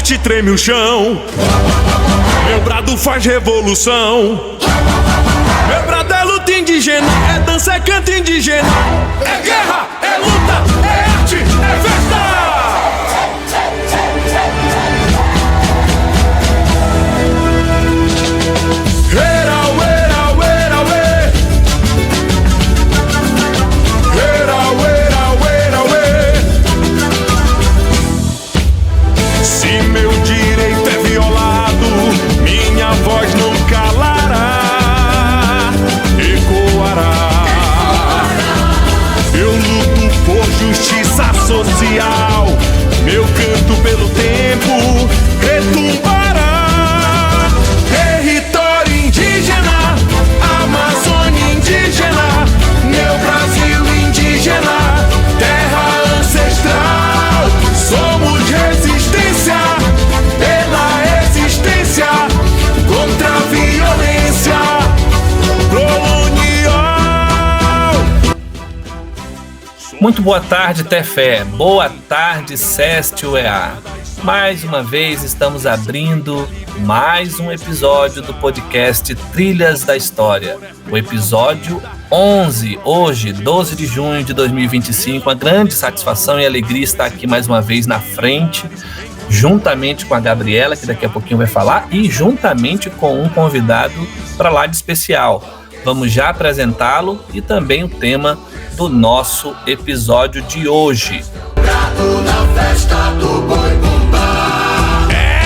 forte treme o chão. Meu brado faz revolução. Meu brado é luta indígena, é dança, é canto indígena. É guerra, é luta, é arte, é festa. Se meu direito é violado, minha voz não calará, ecoará. Eu luto por justiça social, meu canto pelo tempo retumbará. Território indígena, Amazônia indígena, meu Brasil indígena, terra ancestral. Somos resistência pela existência contra a violência colonial. Muito boa tarde, Tefé. Boa tarde, SEST UEA. Mais uma vez estamos abrindo mais um episódio do podcast Trilhas da História. O episódio 11, hoje, 12 de junho de 2025. Uma grande satisfação e alegria estar aqui mais uma vez na frente, juntamente com a Gabriela, que daqui a pouquinho vai falar, e juntamente com um convidado para lá de especial. Vamos já apresentá-lo e também o tema do nosso episódio de hoje.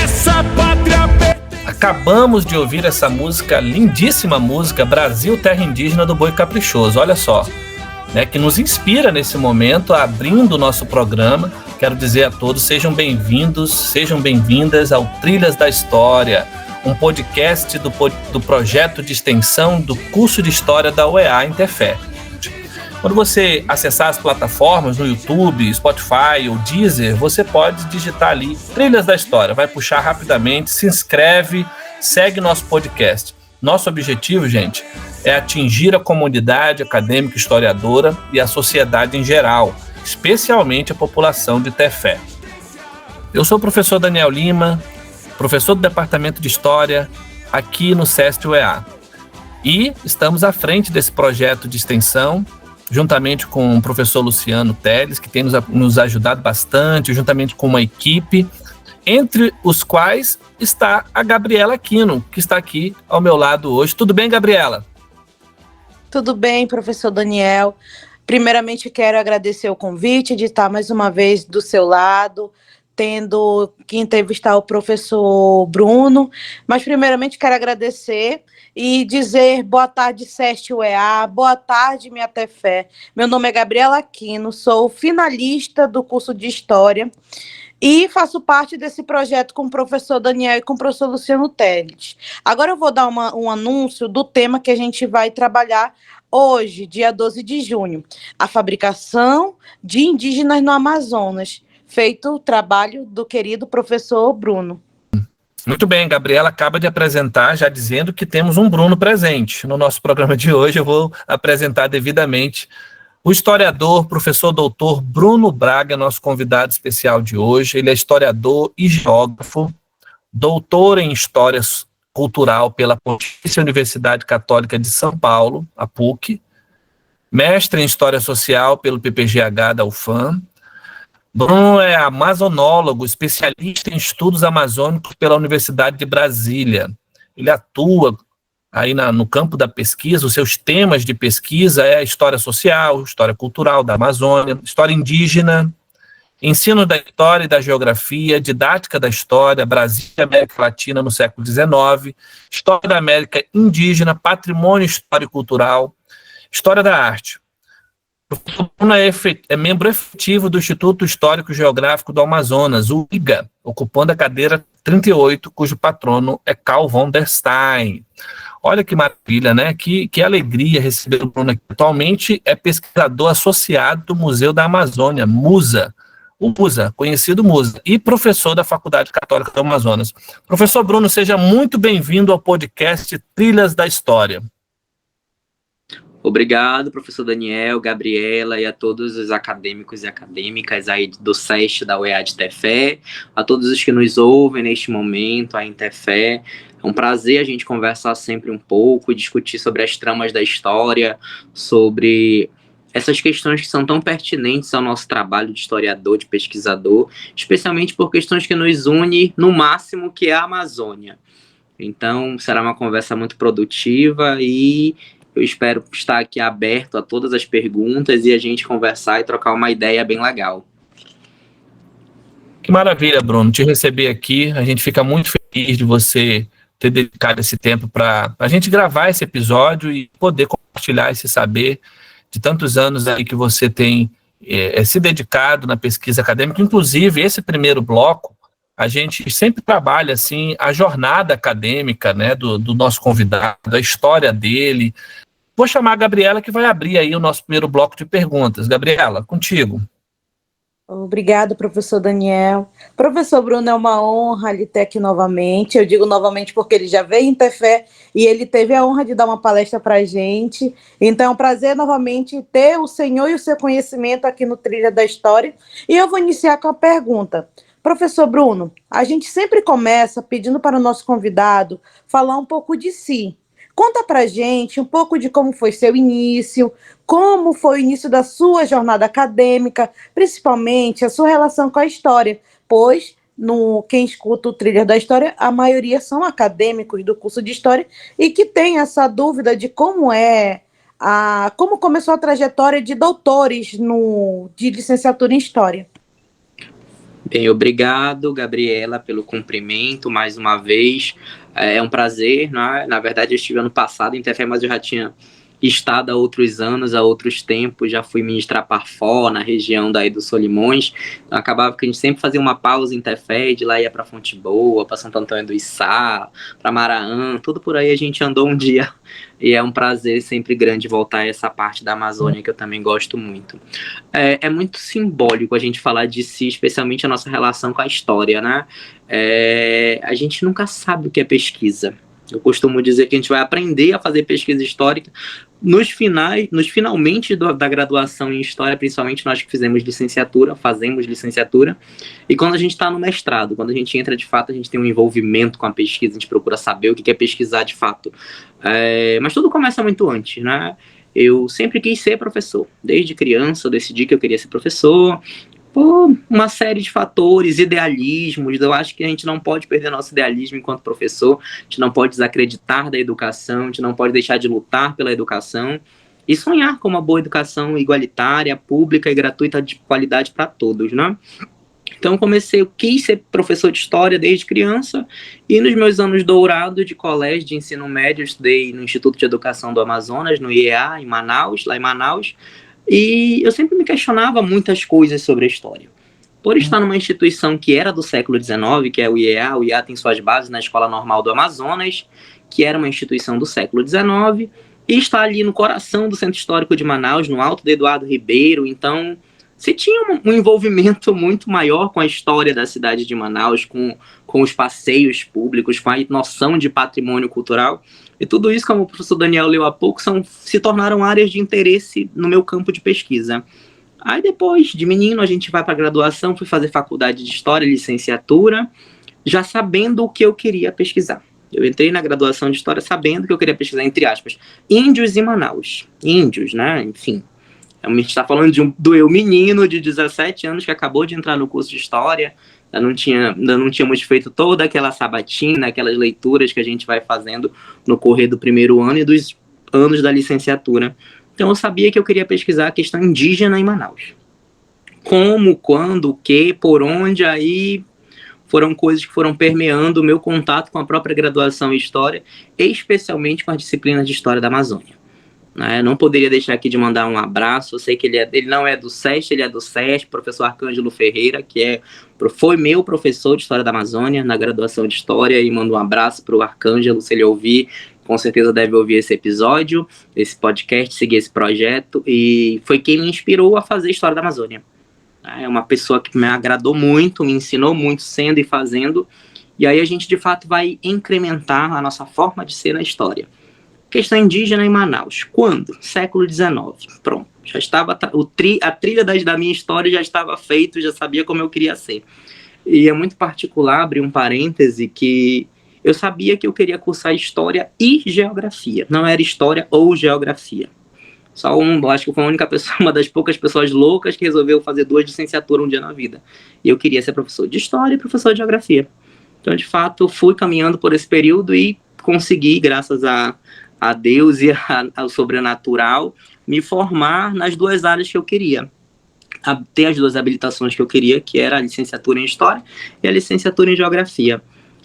Essa pátria... Acabamos de ouvir essa música, lindíssima música, Brasil, Terra Indígena, do Boi Caprichoso. Olha só, né, que nos inspira nesse momento, abrindo o nosso programa. Quero dizer a todos, sejam bem-vindos, sejam bem-vindas ao Trilhas da História, um podcast do projeto de extensão do curso de História da UEA em Tefé. Quando você acessar as plataformas no YouTube, Spotify ou Deezer, você pode digitar ali Trilhas da História, vai puxar rapidamente, se inscreve, segue nosso podcast. Nosso objetivo, gente, é atingir a comunidade acadêmica historiadora e a sociedade em geral, especialmente a população de Tefé. Eu sou o professor Daniel Lima, professor do Departamento de História aqui no SEST UEA. E estamos à frente desse projeto de extensão, juntamente com o professor Luciano Teles, que tem nos ajudado bastante, juntamente com uma equipe, entre os quais está a Gabriela Aquino, que está aqui ao meu lado hoje. Tudo bem, Gabriela? Tudo bem, professor Daniel. Primeiramente, quero agradecer o convite de estar mais uma vez do seu lado, tendo que entrevistar o professor Bruno, mas primeiramente quero agradecer e dizer boa tarde, SEST UEA, boa tarde, minha Tefé. Meu nome é Gabriela Aquino, sou finalista do curso de História e faço parte desse projeto com o professor Daniel e com o professor Luciano Teles. Agora eu vou dar um anúncio do tema que a gente vai trabalhar hoje, dia 12 de junho, a fabricação de indígenas no Amazonas, feito o trabalho do querido professor Bruno. Muito bem, Gabriela acaba de apresentar, já dizendo que temos um Bruno presente. No nosso programa de hoje eu vou apresentar devidamente o historiador, professor doutor Bruno Braga, nosso convidado especial de hoje. Ele é historiador e geógrafo, doutor em História Cultural pela Pontifícia Universidade Católica de São Paulo, a PUC, mestre em História Social pelo PPGH da UFAM. Bruno é amazonólogo, especialista em estudos amazônicos pela Universidade de Brasília. Ele atua aí no campo da pesquisa, os seus temas de pesquisa é a história social, história cultural da Amazônia, história indígena, ensino da história e da geografia, didática da história, Brasil e América Latina no século XIX, história da América indígena, patrimônio histórico e cultural, história da arte. O professor Bruno é membro efetivo do Instituto Histórico e Geográfico do Amazonas, o IGA, ocupando a cadeira 38, cujo patrono é Carl von der Stein. Olha que maravilha, né? Que alegria receber o Bruno aqui. Atualmente é pesquisador associado do Museu da Amazônia, MUSA, o MUSA, conhecido MUSA, e professor da Faculdade Católica do Amazonas. Professor Bruno, seja muito bem-vindo ao podcast Trilhas da História. Obrigado, professor Daniel, Gabriela e a todos os acadêmicos e acadêmicas aí do SEST da UEAD Tefé, a todos os que nos ouvem neste momento, a Intefé. É um prazer a gente conversar sempre um pouco, discutir sobre as tramas da história, sobre essas questões que são tão pertinentes ao nosso trabalho de historiador, de pesquisador, especialmente por questões que nos unem no máximo, que é a Amazônia. Então, será uma conversa muito produtiva e eu espero estar aqui aberto a todas as perguntas e a gente conversar e trocar uma ideia bem legal. Que maravilha, Bruno, te receber aqui. A gente fica muito feliz de você ter dedicado esse tempo para a gente gravar esse episódio e poder compartilhar esse saber de tantos anos aí que você tem se dedicado na pesquisa acadêmica. Inclusive, esse primeiro bloco, a gente sempre trabalha assim a jornada acadêmica, né, do nosso convidado, a história dele. Vou chamar a Gabriela, que vai abrir aí o nosso primeiro bloco de perguntas. Gabriela, contigo. Obrigada, professor Daniel. Professor Bruno, é uma honra lhe ter aqui novamente. Eu digo novamente porque ele já veio em Tefé e ele teve a honra de dar uma palestra para a gente. Então, é um prazer novamente ter o senhor e o seu conhecimento aqui no Trilha da História. E eu vou iniciar com a pergunta. Professor Bruno, a gente sempre começa pedindo para o nosso convidado falar um pouco de si. Conta para a gente um pouco de como foi seu início, como foi o início da sua jornada acadêmica, principalmente a sua relação com a história, pois quem escuta o Trilha da História, a maioria são acadêmicos do curso de História e que tem essa dúvida de como começou a trajetória de doutores de licenciatura em História. Bem, obrigado, Gabriela, pelo cumprimento mais uma vez. É um prazer, né? Na verdade, eu estive ano passado em Tefé, mas eu já tinha estado há outros anos, há outros tempos, já fui ministrar Parfó, na região daí do Solimões. Então, acabava que a gente sempre fazia uma pausa em Tefé, e de lá ia para Fonte Boa, para Santo Antônio do Içá, para Maraã, tudo por aí a gente andou um dia. E é um prazer sempre grande voltar a essa parte da Amazônia que eu também gosto muito. É muito simbólico a gente falar de si, especialmente a nossa relação com a história, né? A gente nunca sabe o que é pesquisa. Eu costumo dizer que a gente vai aprender a fazer pesquisa histórica finalmente da graduação em História, principalmente nós que fazemos licenciatura, e quando a gente está no mestrado, quando a gente entra de fato, a gente tem um envolvimento com a pesquisa, a gente procura saber o que é pesquisar de fato. Mas tudo começa muito antes, né? Eu sempre quis ser professor, desde criança eu decidi que eu queria ser professor, por uma série de fatores, idealismos. Eu acho que a gente não pode perder nosso idealismo enquanto professor, a gente não pode desacreditar da educação, a gente não pode deixar de lutar pela educação e sonhar com uma boa educação igualitária, pública e gratuita de qualidade para todos, né? Então eu quis ser professor de história desde criança e nos meus anos dourados de colégio de ensino médio eu estudei no Instituto de Educação do Amazonas, no IEA, lá em Manaus, e eu sempre me questionava muitas coisas sobre a história. Por estar numa instituição que era do século XIX, que é o IEA tem suas bases na Escola Normal do Amazonas, que era uma instituição do século XIX, e está ali no coração do Centro Histórico de Manaus, no Alto de Eduardo Ribeiro, então você tinha um envolvimento muito maior com a história da cidade de Manaus, com os passeios públicos, com a noção de patrimônio cultural. E tudo isso, como o professor Daniel leu há pouco, se tornaram áreas de interesse no meu campo de pesquisa. Aí depois, de menino, a gente vai para a graduação, fui fazer faculdade de História e licenciatura, já sabendo o que eu queria pesquisar. Eu entrei na graduação de História sabendo que eu queria pesquisar, entre aspas, índios em Manaus. Índios, né? Enfim. A gente está falando do eu menino de 17 anos que acabou de entrar no curso de História, ainda não tínhamos feito toda aquela sabatina, aquelas leituras que a gente vai fazendo no correr do primeiro ano e dos anos da licenciatura. Então eu sabia que eu queria pesquisar a questão indígena em Manaus. Como, quando, o que, por onde, aí foram coisas que foram permeando o meu contato com a própria graduação em História, especialmente com as disciplinas de História da Amazônia. Não poderia deixar aqui de mandar um abraço. Eu sei que ele não é do SEST, ele é do SESC, professor Arcângelo Ferreira, que foi meu professor de História da Amazônia na graduação de História, e mando um abraço para o Arcângelo, se ele ouvir, com certeza deve ouvir esse episódio, esse podcast, seguir esse projeto, e foi quem me inspirou a fazer História da Amazônia. É uma pessoa que me agradou muito, me ensinou muito sendo e fazendo, e aí a gente de fato vai incrementar a nossa forma de ser na história. Questão indígena em Manaus. Quando? Século XIX. Pronto. Já estava a trilha da minha história já estava feita, já sabia como eu queria ser. E é muito particular, abrir um parêntese, que eu sabia que eu queria cursar História e Geografia. Não era História ou Geografia. Acho que foi a única pessoa, uma das poucas pessoas loucas que resolveu fazer 2 licenciaturas um dia na vida. E eu queria ser professor de História e professor de Geografia. Então, de fato, fui caminhando por esse período e consegui, graças a Deus e ao sobrenatural, me formar nas 2 áreas que eu queria. Ter as 2 habilitações que eu queria, que era a licenciatura em História e a licenciatura em Geografia.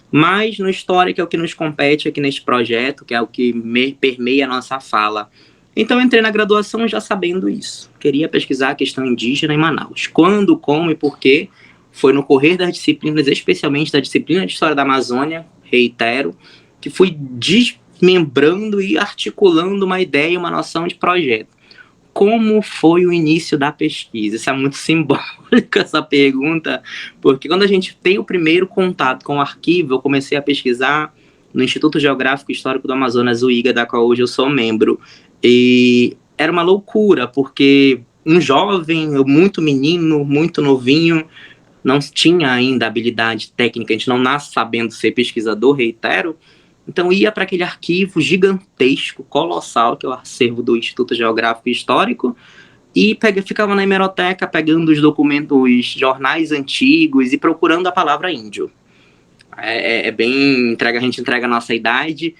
Mas no História, que é o que nos compete aqui neste projeto, que é o que permeia a nossa fala. Então eu entrei na graduação já sabendo isso. Queria pesquisar a questão indígena em Manaus. Quando, como e por quê, foi no correr das disciplinas, especialmente da disciplina de História da Amazônia, reitero, que fui desmembrando e articulando uma ideia, uma noção de projeto. Como foi o início da pesquisa? Isso é muito simbólico, essa pergunta, porque quando a gente tem o primeiro contato com o arquivo, eu comecei a pesquisar no Instituto Geográfico e Histórico do Amazonas, o IGA, da qual hoje eu sou membro, e era uma loucura, porque um jovem, muito menino, muito novinho, não tinha ainda habilidade técnica, a gente não nasce sabendo ser pesquisador, reitero. Então ia para aquele arquivo gigantesco, colossal, que é o acervo do Instituto Geográfico e Histórico, e ficava na hemeroteca pegando os documentos, os jornais antigos e procurando a palavra índio. É bem, a gente entrega a nossa idade,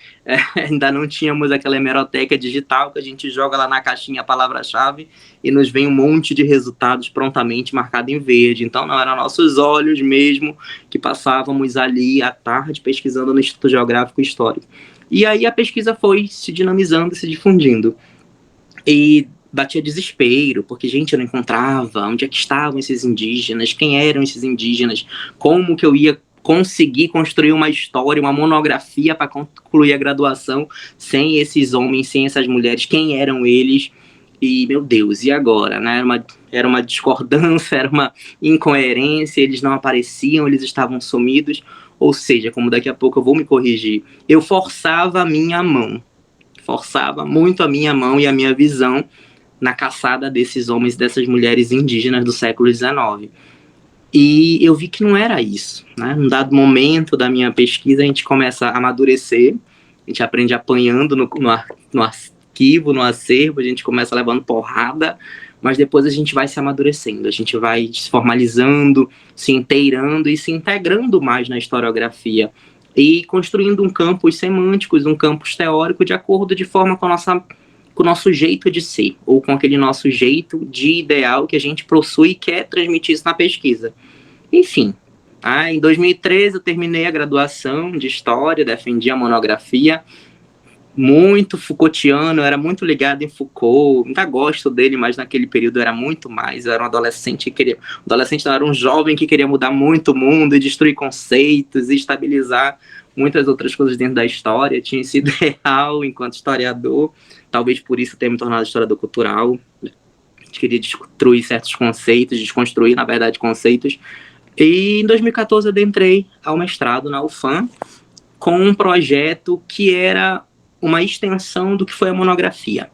ainda não tínhamos aquela hemeroteca digital que a gente joga lá na caixinha a palavra-chave e nos vem um monte de resultados prontamente marcado em verde. Então não eram nossos olhos mesmo que passávamos ali à tarde pesquisando no Instituto Geográfico e Histórico. E aí a pesquisa foi se dinamizando, se difundindo. E batia desespero, porque, gente, eu não encontrava onde é que estavam esses indígenas, quem eram esses indígenas, como que eu ia conseguir construir uma história, uma monografia para concluir a graduação sem esses homens, sem essas mulheres, quem eram eles? E, meu Deus, e agora? Né? Era uma discordância, era uma incoerência, eles não apareciam, eles estavam sumidos, ou seja, como daqui a pouco eu vou me corrigir, eu forçava a minha mão, forçava muito a minha mão e a minha visão na caçada desses homens e dessas mulheres indígenas do século XIX. E eu vi que não era isso, né? Num dado momento da minha pesquisa, a gente começa a amadurecer, a gente aprende apanhando no arquivo, no acervo, a gente começa levando porrada, mas depois a gente vai se amadurecendo, a gente vai se formalizando, se inteirando e se integrando mais na historiografia e construindo um campus semântico, um campus teórico de acordo de forma com o nosso jeito de ser, ou com aquele nosso jeito de ideal que a gente possui e quer transmitir isso na pesquisa. Enfim, em 2013 eu terminei a graduação de História, defendi a monografia, muito Foucaultiano, eu era muito ligado em Foucault, ainda gosto dele, mas naquele período eu era muito mais, eu era um adolescente não, era um jovem que queria mudar muito o mundo e destruir conceitos e estabilizar muitas outras coisas dentro da história, tinha esse ideal enquanto historiador, talvez por isso tenha me tornado historiador cultural, queria destruir certos conceitos, desconstruir, na verdade, conceitos, e em 2014 eu adentrei ao mestrado na UFAM com um projeto que era uma extensão do que foi a monografia,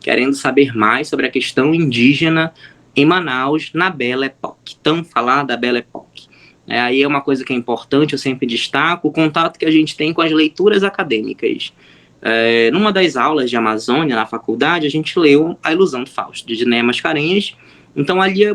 querendo saber mais sobre a questão indígena em Manaus na Belle Époque, tão falar da Belle Époque. Aí é uma coisa que é importante, eu sempre destaco, o contato que a gente tem com as leituras acadêmicas. Numa das aulas de Amazônia, na faculdade, a gente leu A Ilusão do Fausto, de Diné Mascarenhas. Então ali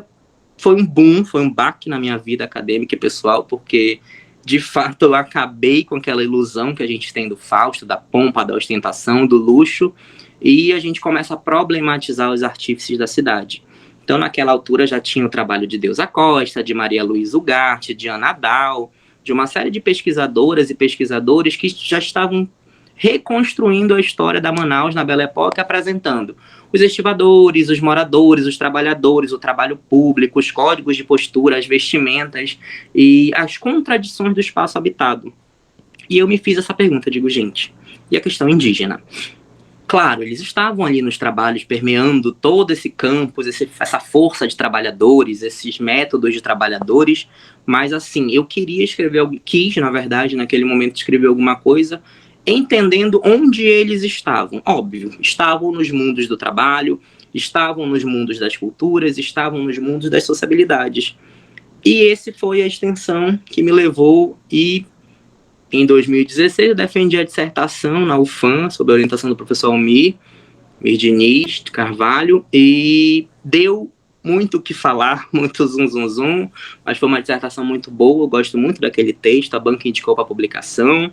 foi um boom, foi um baque na minha vida acadêmica e pessoal, porque de fato eu acabei com aquela ilusão que a gente tem do Fausto, da pompa, da ostentação, do luxo, e a gente começa a problematizar os artífices da cidade. Então naquela altura já tinha o trabalho de Deusa Costa, de Maria Luísa Ugarte, de Ana Dal, de uma série de pesquisadoras e pesquisadores que já estavam reconstruindo a história da Manaus na Belle Époque, apresentando os estivadores, os moradores, os trabalhadores, o trabalho público, os códigos de postura, as vestimentas e as contradições do espaço habitado. E eu me fiz essa pergunta, digo, gente, e a questão indígena? Claro, eles estavam ali nos trabalhos permeando todo esse campus, essa força de trabalhadores, esses métodos de trabalhadores, mas assim, eu quis, na verdade, naquele momento escrever alguma coisa entendendo onde eles estavam. Óbvio, estavam nos mundos do trabalho, estavam nos mundos das culturas, estavam nos mundos das sociabilidades. E esse foi a extensão que me levou, e em 2016 eu defendi a dissertação na UFAM, sob a orientação do professor Almir Diniz de Carvalho, e deu muito o que falar, muito zum, mas foi uma dissertação muito boa, eu gosto muito daquele texto, a banca indicou para publicação,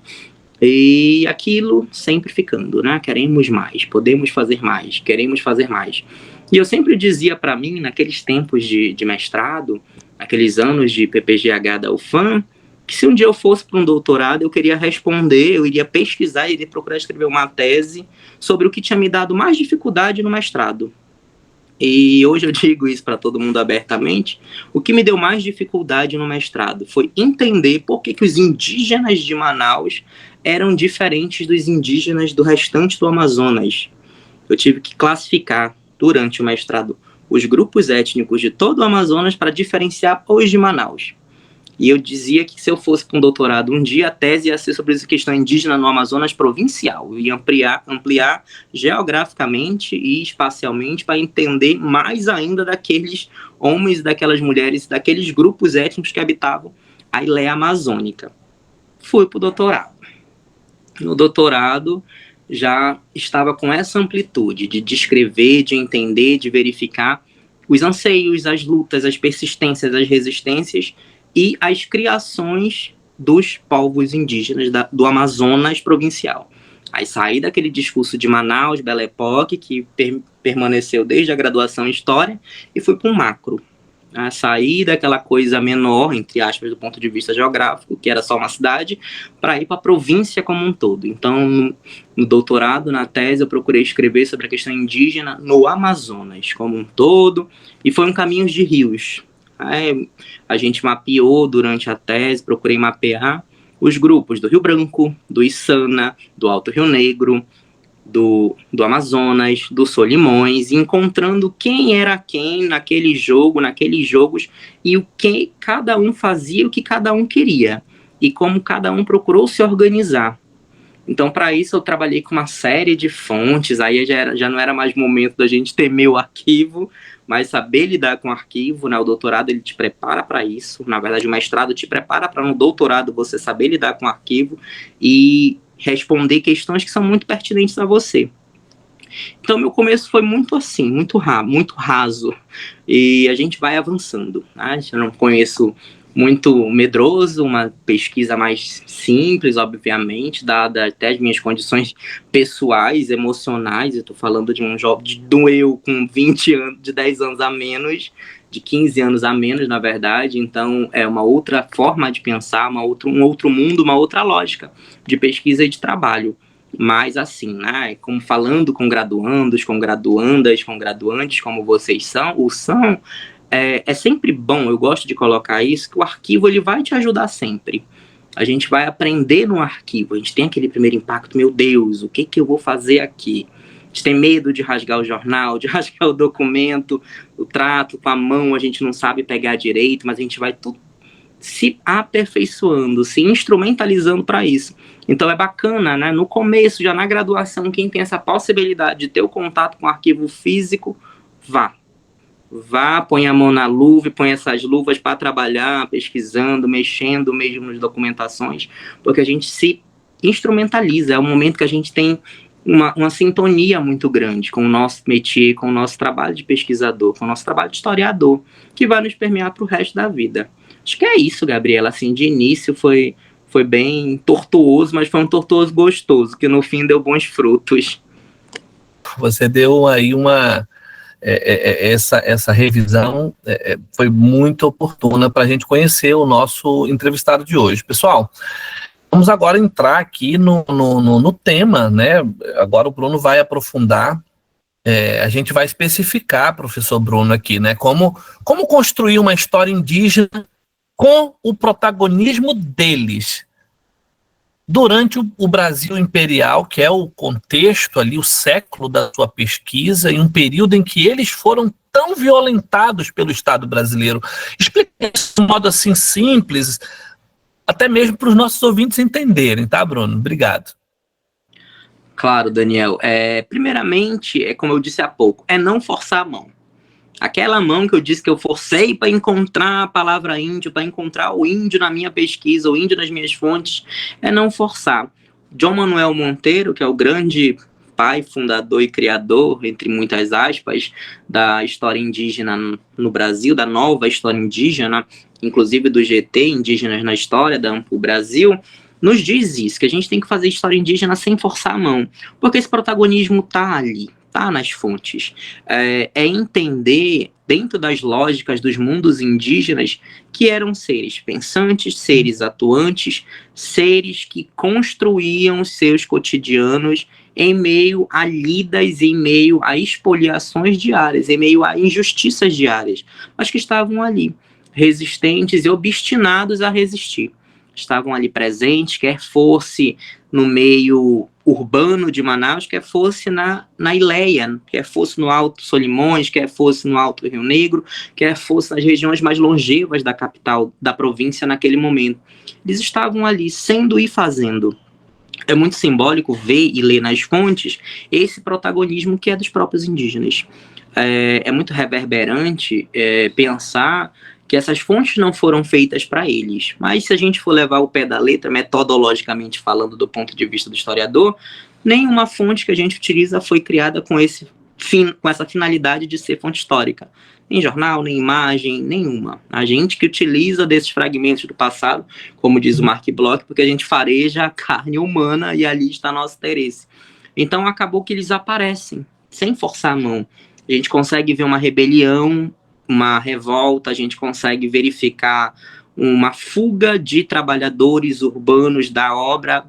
e aquilo sempre ficando, né? Queremos mais, podemos fazer mais, queremos fazer mais. E eu sempre dizia para mim, naqueles tempos de mestrado, naqueles anos de PPGH da UFAM, que se um dia eu fosse para um doutorado, eu queria responder, eu iria pesquisar, iria procurar escrever uma tese sobre o que tinha me dado mais dificuldade no mestrado. E hoje eu digo isso para todo mundo abertamente, o que me deu mais dificuldade no mestrado foi entender por que os indígenas de Manaus eram diferentes dos indígenas do restante do Amazonas. Eu tive que classificar, durante o mestrado, os grupos étnicos de todo o Amazonas para diferenciar os de Manaus. E eu dizia que se eu fosse para um doutorado um dia, a tese ia ser sobre essa questão indígena no Amazonas provincial. Eu ia ampliar geograficamente e espacialmente para entender mais ainda daqueles homens, daquelas mulheres, daqueles grupos étnicos que habitavam a Ilha Amazônica. Fui para o doutorado. No doutorado, já estava com essa amplitude de descrever, de entender, de verificar os anseios, as lutas, as persistências, as resistências e as criações dos povos indígenas do Amazonas provincial. Aí saí daquele discurso de Manaus, Belle Époque, que permaneceu desde a graduação em História, e fui para um macro. Sair daquela coisa menor, entre aspas, do ponto de vista geográfico, que era só uma cidade, para ir para a província como um todo. Então, no doutorado, na tese, eu procurei escrever sobre a questão indígena no Amazonas como um todo, e foi um caminho de rios. A gente mapeou durante a tese, procurei mapear os grupos do Rio Branco, do Içana, do Alto Rio Negro, do Amazonas, do Solimões, encontrando quem era quem naquele jogo, naqueles jogos, e o que cada um fazia, o que cada um queria, e como cada um procurou se organizar. Então, para isso, eu trabalhei com uma série de fontes, aí já não era mais momento da gente ter meu arquivo, mas saber lidar com o arquivo, né? O doutorado, ele te prepara para isso, na verdade, o mestrado te prepara para no doutorado você saber lidar com o arquivo e responder questões que são muito pertinentes a você. Então, meu começo foi muito assim, muito raso, e a gente vai avançando, né? Eu não conheço muito medroso, uma pesquisa mais simples, obviamente, dada até as minhas condições pessoais, emocionais. Eu estou falando de um jovem, do eu com 20 anos, de 10 anos a menos, de 15 anos a menos, na verdade. Então, é uma outra forma de pensar, um outro mundo, uma outra lógica de pesquisa e de trabalho. Mas assim, né, como falando com graduandos, com graduandas, com graduantes, como vocês são, é sempre bom, eu gosto de colocar isso, que o arquivo ele vai te ajudar sempre. A gente vai aprender no arquivo, a gente tem aquele primeiro impacto, meu Deus, o que eu vou fazer aqui? A gente tem medo de rasgar o jornal, de rasgar o documento, o trato com a mão, a gente não sabe pegar direito, mas a gente vai tudo se aperfeiçoando, se instrumentalizando para isso. Então é bacana, né? No começo, já na graduação, quem tem essa possibilidade de ter o contato com o arquivo físico, vá, põe a mão na luva e põe essas luvas para trabalhar, pesquisando, mexendo mesmo nas documentações, porque a gente se instrumentaliza, é o momento que a gente tem uma sintonia muito grande com o nosso métier, com o nosso trabalho de pesquisador, com o nosso trabalho de historiador, que vai nos permear para o resto da vida. Acho que é isso, Gabriela, assim, de início foi bem tortuoso, mas foi um tortuoso gostoso, que no fim deu bons frutos. Você deu aí essa revisão foi muito oportuna para a gente conhecer o nosso entrevistado de hoje. Pessoal, vamos agora entrar aqui no tema, né? Agora o Bruno vai aprofundar, a gente vai especificar, professor Bruno, aqui, né? Como construir uma história indígena com o protagonismo deles durante o Brasil imperial, que é o contexto ali, o século da sua pesquisa, em um período em que eles foram tão violentados pelo Estado brasileiro. Explique isso de um modo assim simples, até mesmo para os nossos ouvintes entenderem, tá, Bruno? Obrigado. Claro, Daniel. Primeiramente, como eu disse há pouco, é não forçar a mão. Aquela mão que eu disse que eu forcei para encontrar a palavra índio, para encontrar o índio na minha pesquisa, o índio nas minhas fontes, é não forçar. John Manuel Monteiro, que é o grande pai, fundador e criador, entre muitas aspas, da história indígena no Brasil, da nova história indígena, inclusive do GT, Indígenas na História, da Amplo Brasil, nos diz isso, que a gente tem que fazer história indígena sem forçar a mão, porque esse protagonismo está ali, está nas fontes. É entender, dentro das lógicas dos mundos indígenas, que eram seres pensantes, seres atuantes, seres que construíam seus cotidianos em meio a lidas, em meio a expoliações diárias, em meio a injustiças diárias, mas que estavam ali, resistentes e obstinados a resistir. Estavam ali presentes, quer fosse no meio urbano de Manaus, quer fosse na Ileia, quer fosse no Alto Solimões, quer fosse no Alto Rio Negro, quer fosse nas regiões mais longevas da capital, da província naquele momento. Eles estavam ali, sendo e fazendo. É muito simbólico ver e ler nas fontes esse protagonismo que é dos próprios indígenas. É muito reverberante pensar que essas fontes não foram feitas para eles. Mas se a gente for levar o pé da letra, metodologicamente falando do ponto de vista do historiador, nenhuma fonte que a gente utiliza foi criada com essa finalidade de ser fonte histórica. Nem jornal, nem imagem, nenhuma. A gente que utiliza desses fragmentos do passado, como diz o Mark Bloch, porque a gente fareja a carne humana e ali está nosso interesse. Então acabou que eles aparecem, sem forçar a mão. A gente consegue ver uma rebelião, uma revolta, a gente consegue verificar uma fuga de trabalhadores urbanos da obra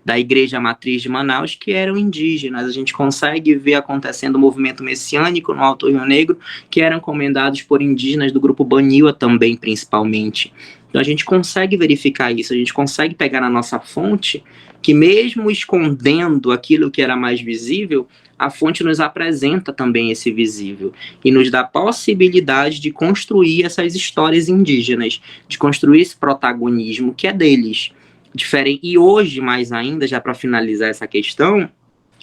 da Igreja Matriz de Manaus, que eram indígenas. A gente consegue ver acontecendo o movimento messiânico no Alto Rio Negro, que eram comandados por indígenas do grupo Baniwa também, principalmente. Então a gente consegue verificar isso, a gente consegue pegar na nossa fonte que mesmo escondendo aquilo que era mais visível, a fonte nos apresenta também esse visível e nos dá a possibilidade de construir essas histórias indígenas, de construir esse protagonismo que é deles. Diferente. E hoje, mais ainda, já para finalizar essa questão,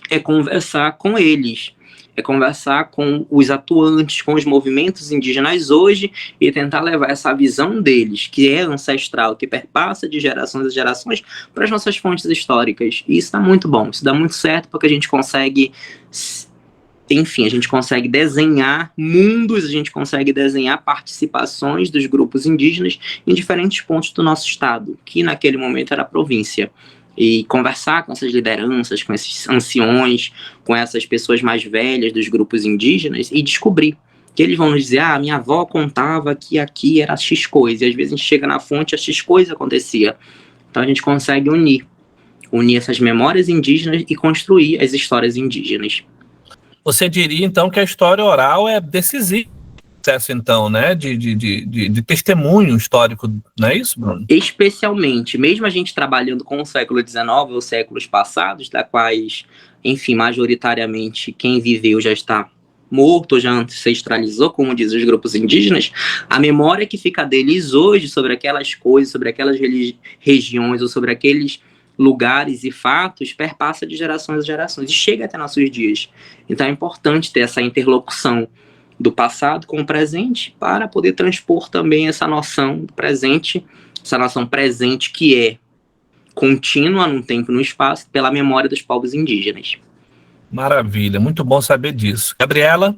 é conversar com eles, é conversar com os atuantes, com os movimentos indígenas hoje e tentar levar essa visão deles, que é ancestral, que perpassa de gerações a gerações, para as nossas fontes históricas. E isso dá muito bom, isso dá muito certo, porque a gente consegue, enfim, a gente consegue desenhar mundos, a gente consegue desenhar participações dos grupos indígenas em diferentes pontos do nosso estado, que naquele momento era a província. E conversar com essas lideranças, com esses anciões, com essas pessoas mais velhas dos grupos indígenas e descobrir que eles vão nos dizer, minha avó contava que aqui era X coisa, e às vezes a gente chega na fonte e a X coisa acontecia. Então a gente consegue unir essas memórias indígenas e construir as histórias indígenas. Você diria, então, que a história oral é decisiva no processo, então, né, de testemunho histórico, não é isso, Bruno? Especialmente, mesmo a gente trabalhando com o século XIX ou séculos passados, da quais, enfim, majoritariamente quem viveu já está morto, já ancestralizou, como dizem os grupos indígenas, a memória que fica deles hoje sobre aquelas coisas, sobre aquelas regiões ou sobre aqueles lugares e fatos perpassa de gerações a gerações e chega até nossos dias. Então é importante ter essa interlocução do passado com o presente para poder transpor também essa noção do presente, essa noção presente que é contínua no tempo e no espaço pela memória dos povos indígenas. Maravilha, muito bom saber disso. Gabriela?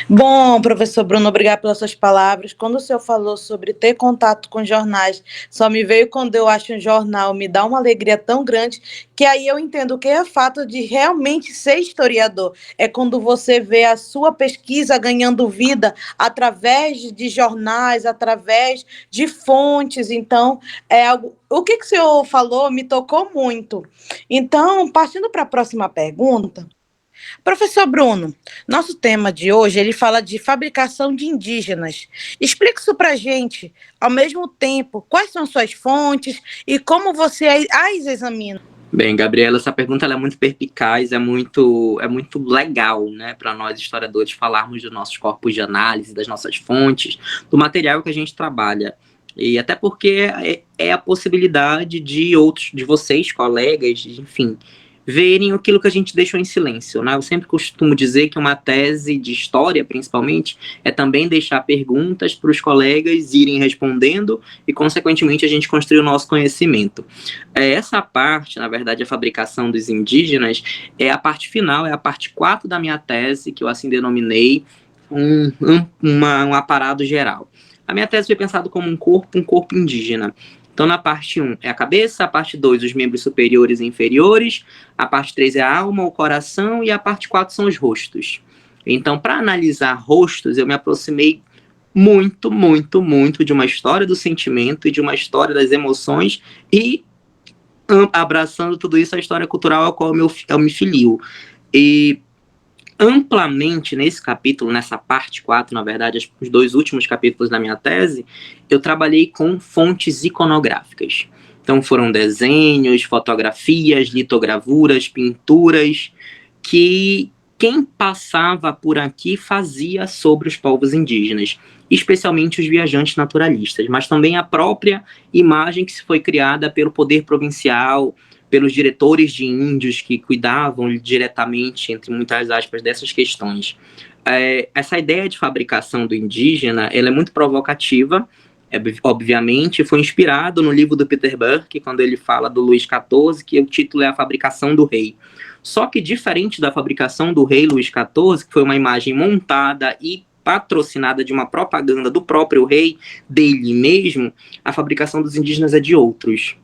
Bom, professor Bruno, obrigado pelas suas palavras. Quando o senhor falou sobre ter contato com jornais, só me veio quando eu acho um jornal, me dá uma alegria tão grande, que aí eu entendo o que é o fato de realmente ser historiador. É quando você vê a sua pesquisa ganhando vida através de jornais, através de fontes. Então, é algo... O que o senhor falou me tocou muito. Então, partindo para a próxima pergunta, professor Bruno, nosso tema de hoje, ele fala de fabricação de indígenas. Explique isso para a gente, ao mesmo tempo, quais são suas fontes e como você as examina. Bem, Gabriela, essa pergunta ela é muito perspicaz, é muito legal, né, para nós historiadores falarmos dos nossos corpos de análise, das nossas fontes, do material que a gente trabalha. E até porque é a possibilidade de outros, de vocês, colegas, enfim, verem aquilo que a gente deixou em silêncio, né? Eu sempre costumo dizer que uma tese de história, principalmente, é também deixar perguntas para os colegas irem respondendo e, consequentemente, a gente construir o nosso conhecimento. Essa parte, na verdade, a fabricação dos indígenas, é a parte final, é a parte 4 da minha tese, que eu assim denominei um aparado geral. A minha tese foi pensada como um corpo indígena. Então, na parte 1 é a cabeça, a parte 2 os membros superiores e inferiores, a parte 3 é a alma, o coração, e a parte 4 são os rostos. Então, para analisar rostos, eu me aproximei muito, muito, muito de uma história do sentimento e de uma história das emoções e abraçando tudo isso a história cultural a qual eu me filio. E amplamente nesse capítulo, nessa parte 4, na verdade, os 2 últimos capítulos da minha tese, eu trabalhei com fontes iconográficas. Então foram desenhos, fotografias, litogravuras, pinturas, que quem passava por aqui fazia sobre os povos indígenas, especialmente os viajantes naturalistas, mas também a própria imagem que se foi criada pelo poder provincial, pelos diretores de índios que cuidavam diretamente, entre muitas aspas, dessas questões. Essa ideia de fabricação do indígena, ela é muito provocativa, obviamente, foi inspirado no livro do Peter Burke, quando ele fala do Luís XIV, que o título é A Fabricação do Rei. Só que, diferente da fabricação do rei Luís XIV, que foi uma imagem montada e patrocinada de uma propaganda do próprio rei, dele mesmo, a fabricação dos indígenas é de outros.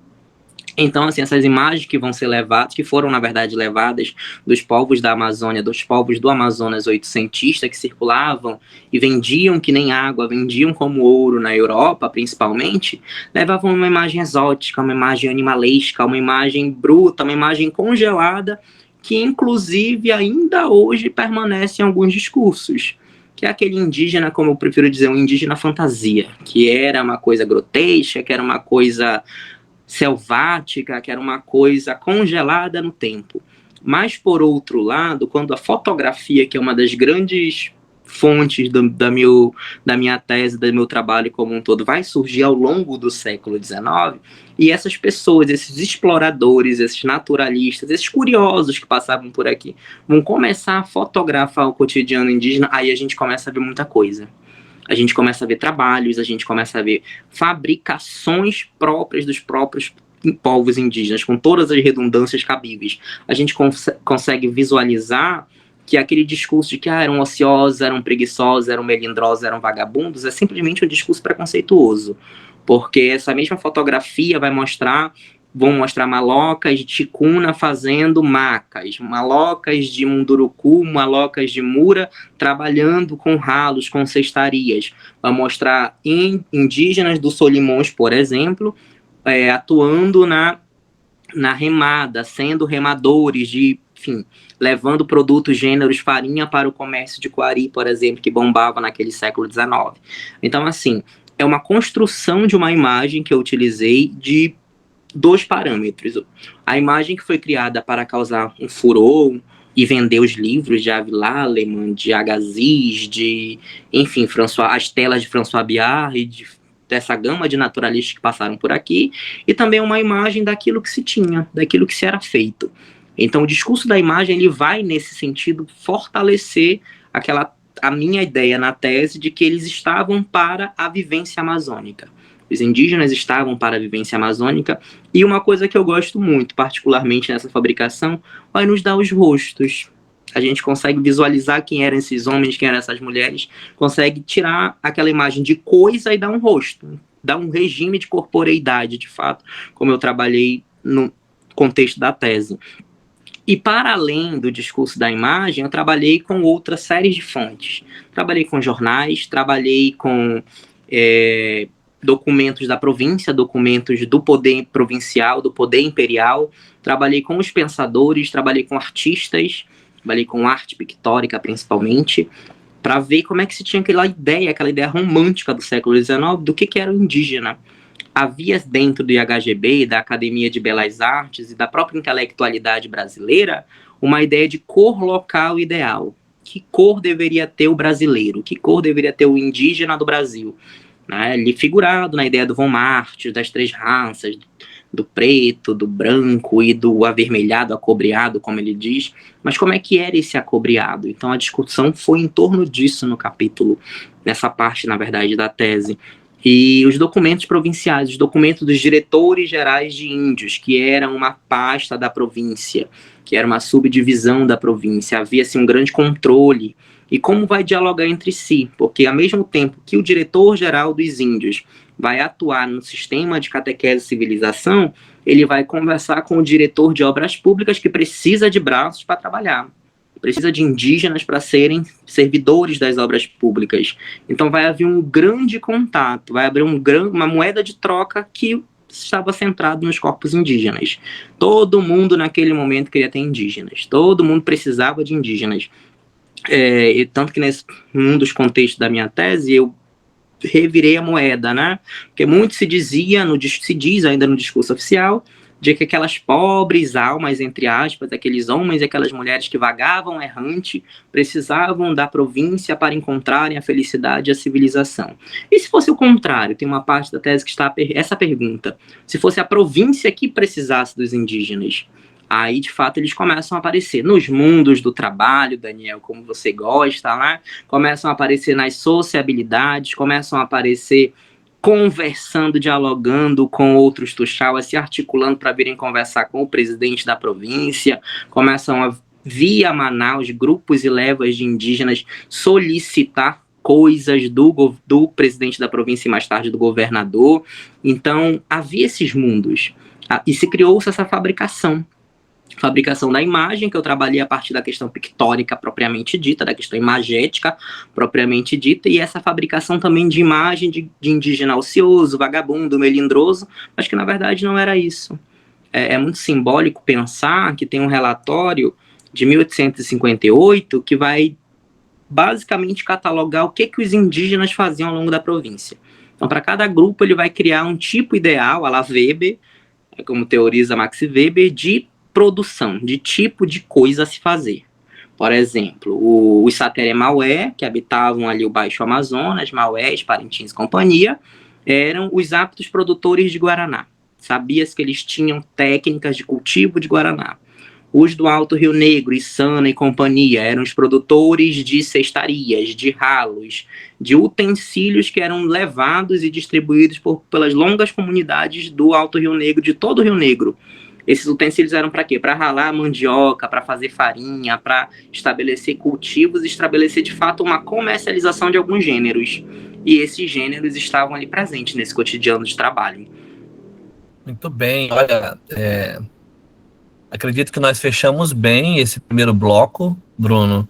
Então, assim, essas imagens que vão ser levadas, que foram, na verdade, levadas dos povos da Amazônia, dos povos do Amazonas oitocentista, que circulavam e vendiam que nem água, vendiam como ouro na Europa, principalmente, levavam uma imagem exótica, uma imagem animalesca, uma imagem bruta, uma imagem congelada, que, inclusive, ainda hoje permanece em alguns discursos. Que é aquele indígena, como eu prefiro dizer, um indígena fantasia, que era uma coisa grotesca, que era uma coisa selvática, que era uma coisa congelada no tempo. Mas, por outro lado, quando a fotografia, que é uma das grandes fontes da minha tese, do meu trabalho como um todo, vai surgir ao longo do século XIX, e essas pessoas, esses exploradores, esses naturalistas, esses curiosos que passavam por aqui, vão começar a fotografar o cotidiano indígena, aí a gente começa a ver muita coisa. A gente começa a ver trabalhos, a gente começa a ver fabricações próprias dos próprios povos indígenas, com todas as redundâncias cabíveis. A gente consegue visualizar que aquele discurso de que eram ociosos, eram preguiçosos, eram melindrosos, eram vagabundos, é simplesmente um discurso preconceituoso. Porque essa mesma fotografia vão mostrar malocas de ticuna fazendo macas, malocas de munduruku, malocas de mura trabalhando com ralos, com cestarias. Vai mostrar indígenas do Solimões, por exemplo, atuando na remada, sendo remadores, enfim, levando produtos gêneros farinha para o comércio de Coari, por exemplo, que bombava naquele século XIX. Então, assim, é uma construção de uma imagem que eu utilizei de 2 parâmetros. A imagem que foi criada para causar um furor e vender os livros de Avila Aleman, de Agassiz, enfim, as telas de François Billard, dessa gama de naturalistas que passaram por aqui, e também uma imagem daquilo que se tinha, daquilo que se era feito. Então, o discurso da imagem, ele vai, nesse sentido, fortalecer a minha ideia na tese de que eles estavam para a vivência amazônica. Os indígenas estavam para a vivência amazônica, e uma coisa que eu gosto muito, particularmente nessa fabricação, vai nos dar os rostos. A gente consegue visualizar quem eram esses homens, quem eram essas mulheres, consegue tirar aquela imagem de coisa e dar um rosto, dar um regime de corporeidade, de fato, como eu trabalhei no contexto da tese. E para além do discurso da imagem, eu trabalhei com outra série de fontes. Trabalhei com jornais, trabalhei com documentos da província, documentos do poder provincial, do poder imperial, trabalhei com os pensadores, trabalhei com artistas, trabalhei com arte pictórica principalmente, para ver como é que se tinha aquela ideia romântica do século XIX do que era o indígena. Havia dentro do IHGB, da Academia de Belas Artes e da própria intelectualidade brasileira uma ideia de cor local ideal. Que cor deveria ter o brasileiro? Que cor deveria ter o indígena do Brasil? né, ali figurado na ideia do Von Martius, das 3 raças, do preto, do branco e do avermelhado, acobreado, como ele diz. Mas como é que era esse acobreado? Então a discussão foi em torno disso no capítulo, nessa parte, na verdade, da tese. E os documentos provinciais, os documentos dos diretores gerais de índios, que eram uma pasta da província, que era uma subdivisão da província, havia assim, um grande controle. E como vai dialogar entre si? Porque ao mesmo tempo que o diretor-geral dos índios vai atuar no sistema de catequese e civilização, ele vai conversar com o diretor de obras públicas que precisa de braços para trabalhar, precisa de indígenas para serem servidores das obras públicas. Então vai haver um grande contato, vai haver uma moeda de troca que estava centrado nos corpos indígenas. Todo mundo naquele momento queria ter indígenas, todo mundo precisava de indígenas. E tanto que num dos contextos da minha tese, eu revirei a moeda, né? Porque muito se diz ainda no discurso oficial, de que aquelas pobres almas, entre aspas, aqueles homens e aquelas mulheres que vagavam errante, precisavam da província para encontrarem a felicidade e a civilização. E se fosse o contrário? Tem uma parte da tese que está essa pergunta. Se fosse a província que precisasse dos indígenas? Aí, de fato, eles começam a aparecer nos mundos do trabalho, Daniel, como você gosta, né? Começam a aparecer nas sociabilidades, começam a aparecer conversando, dialogando com outros tuxauas, se articulando para virem conversar com o presidente da província, começam a, via Manaus, grupos e levas de indígenas solicitar coisas do presidente da província e mais tarde do governador. Então, havia esses mundos. E se criou-se essa fabricação da imagem, que eu trabalhei a partir da questão pictórica propriamente dita, da questão imagética propriamente dita, e essa fabricação também de imagem de indígena ocioso, vagabundo, melindroso, mas que na verdade não era isso. É muito simbólico pensar que tem um relatório de 1858 que vai basicamente catalogar o que os indígenas faziam ao longo da província. Então, para cada grupo, ele vai criar um tipo ideal, à la Weber, como teoriza Max Weber, de produção, de tipo de coisa a se fazer. Por exemplo, os Sateré-Maué, que habitavam ali o Baixo Amazonas, Maués, Parintins e companhia, eram os aptos produtores de Guaraná. Sabia-se que eles tinham técnicas de cultivo de Guaraná. Os do Alto Rio Negro, Içana e companhia, eram os produtores de cestarias, de ralos, de utensílios que eram levados e distribuídos pelas longas comunidades do Alto Rio Negro, de todo o Rio Negro. Esses utensílios eram para quê? Para ralar mandioca, para fazer farinha, para estabelecer cultivos e estabelecer, de fato, uma comercialização de alguns gêneros. E esses gêneros estavam ali presentes nesse cotidiano de trabalho. Muito bem. Olha, acredito que nós fechamos bem esse primeiro bloco, Bruno,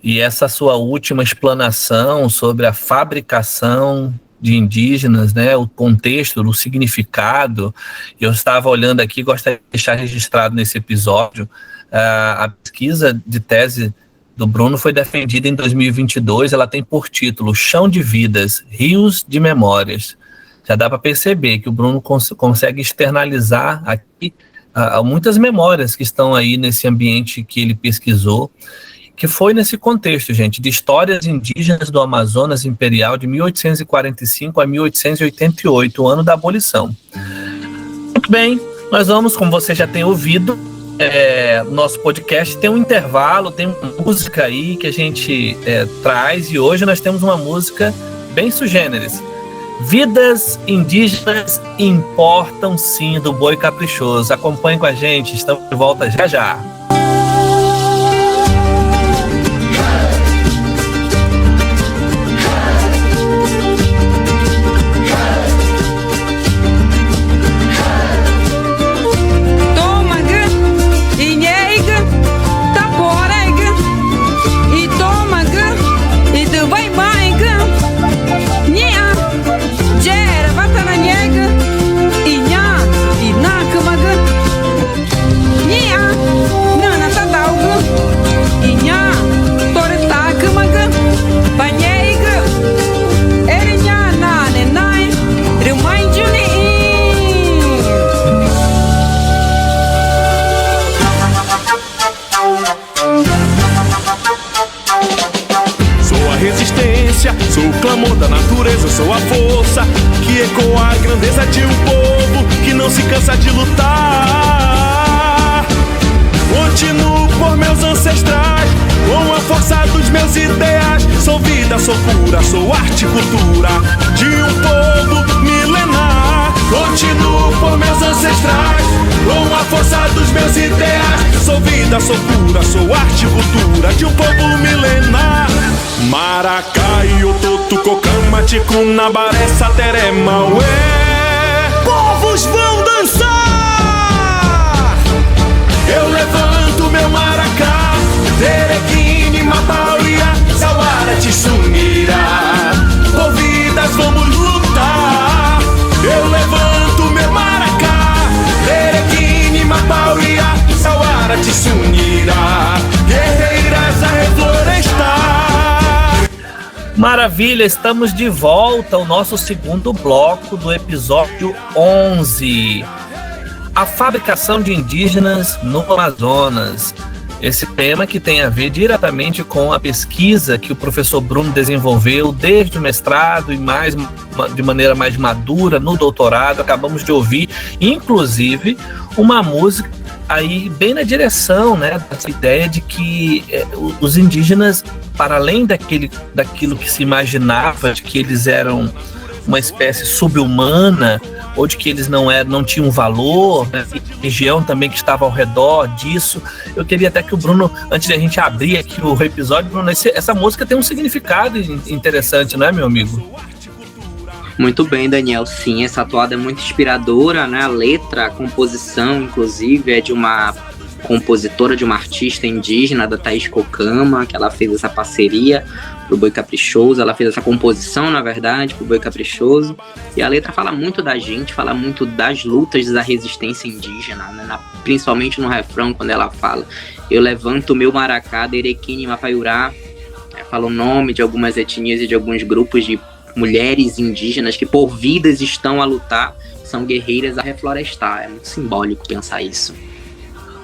e essa sua última explanação sobre a fabricação de indígenas, né, o contexto, o significado. Eu estava olhando aqui, gostaria de deixar registrado nesse episódio, a pesquisa de tese do Bruno foi defendida em 2022, ela tem por título Chão de Vidas, Rios de Memórias. Já dá para perceber que o Bruno consegue externalizar aqui muitas memórias que estão aí nesse ambiente que ele pesquisou, que foi nesse contexto, gente, de histórias indígenas do Amazonas Imperial de 1845 a 1888, o ano da abolição. Muito bem, nós vamos, como você já tem ouvido, nosso podcast tem um intervalo, tem uma música aí que a gente traz, e hoje nós temos uma música bem sui generis. Vidas indígenas importam sim, do Boi Caprichoso. Acompanhe com a gente, estamos de volta já já. Sou a resistência, sou o clamor da natureza, sou a força que ecoa a grandeza de um povo que não se cansa de lutar. Continuo por meus ancestrais, com a força dos meus ideais. Sou vida, sou cura, sou arte e cultura de um povo milenar. Continuo por meus ancestrais, com a força dos meus ideais. Sou vida, sou cura, sou arte e cultura de um povo milenar. Maracai, Ototo, Cocama, Ticuna, Baré, Sateré, Maué. Povos vão dançar! Eu levanto meu maracá, Terequine, Mapauia, Sauara, Tissunira. Por vidas vamos lutar. Eu levanto meu maracá, Terequine, Mapauia, Sauara, Tissunira. Guerreiras a reflorestar. Maravilha, estamos de volta ao nosso segundo bloco do episódio 11. A fabricação de indígenas no Amazonas. Esse tema que tem a ver diretamente com a pesquisa que o professor Bruno desenvolveu desde o mestrado e de maneira mais madura no doutorado. Acabamos de ouvir, inclusive, uma música aí bem na direção, né, dessa ideia de que os indígenas, para além daquilo que se imaginava, de que eles eram uma espécie subhumana, ou de que eles não tinham valor, né? A região também que estava ao redor disso. Eu queria até que o Bruno, antes de a gente abrir aqui o episódio, Bruno, essa música tem um significado interessante, não é, meu amigo? Muito bem, Daniel. Sim, essa toada é muito inspiradora, né? A letra, a composição, inclusive, é de uma compositora, de uma artista indígena, da Thaís Cocama, que ela fez essa parceria pro Boi Caprichoso. Ela fez essa composição, na verdade, pro Boi Caprichoso. E a letra fala muito da gente, fala muito das lutas da resistência indígena, né? Principalmente no refrão, quando ela fala: eu levanto o meu maracá, Derequine, Mapaiurá. Fala o nome de algumas etnias e de alguns grupos de mulheres indígenas que por vidas estão a lutar, são guerreiras a reflorestar. É muito simbólico pensar isso.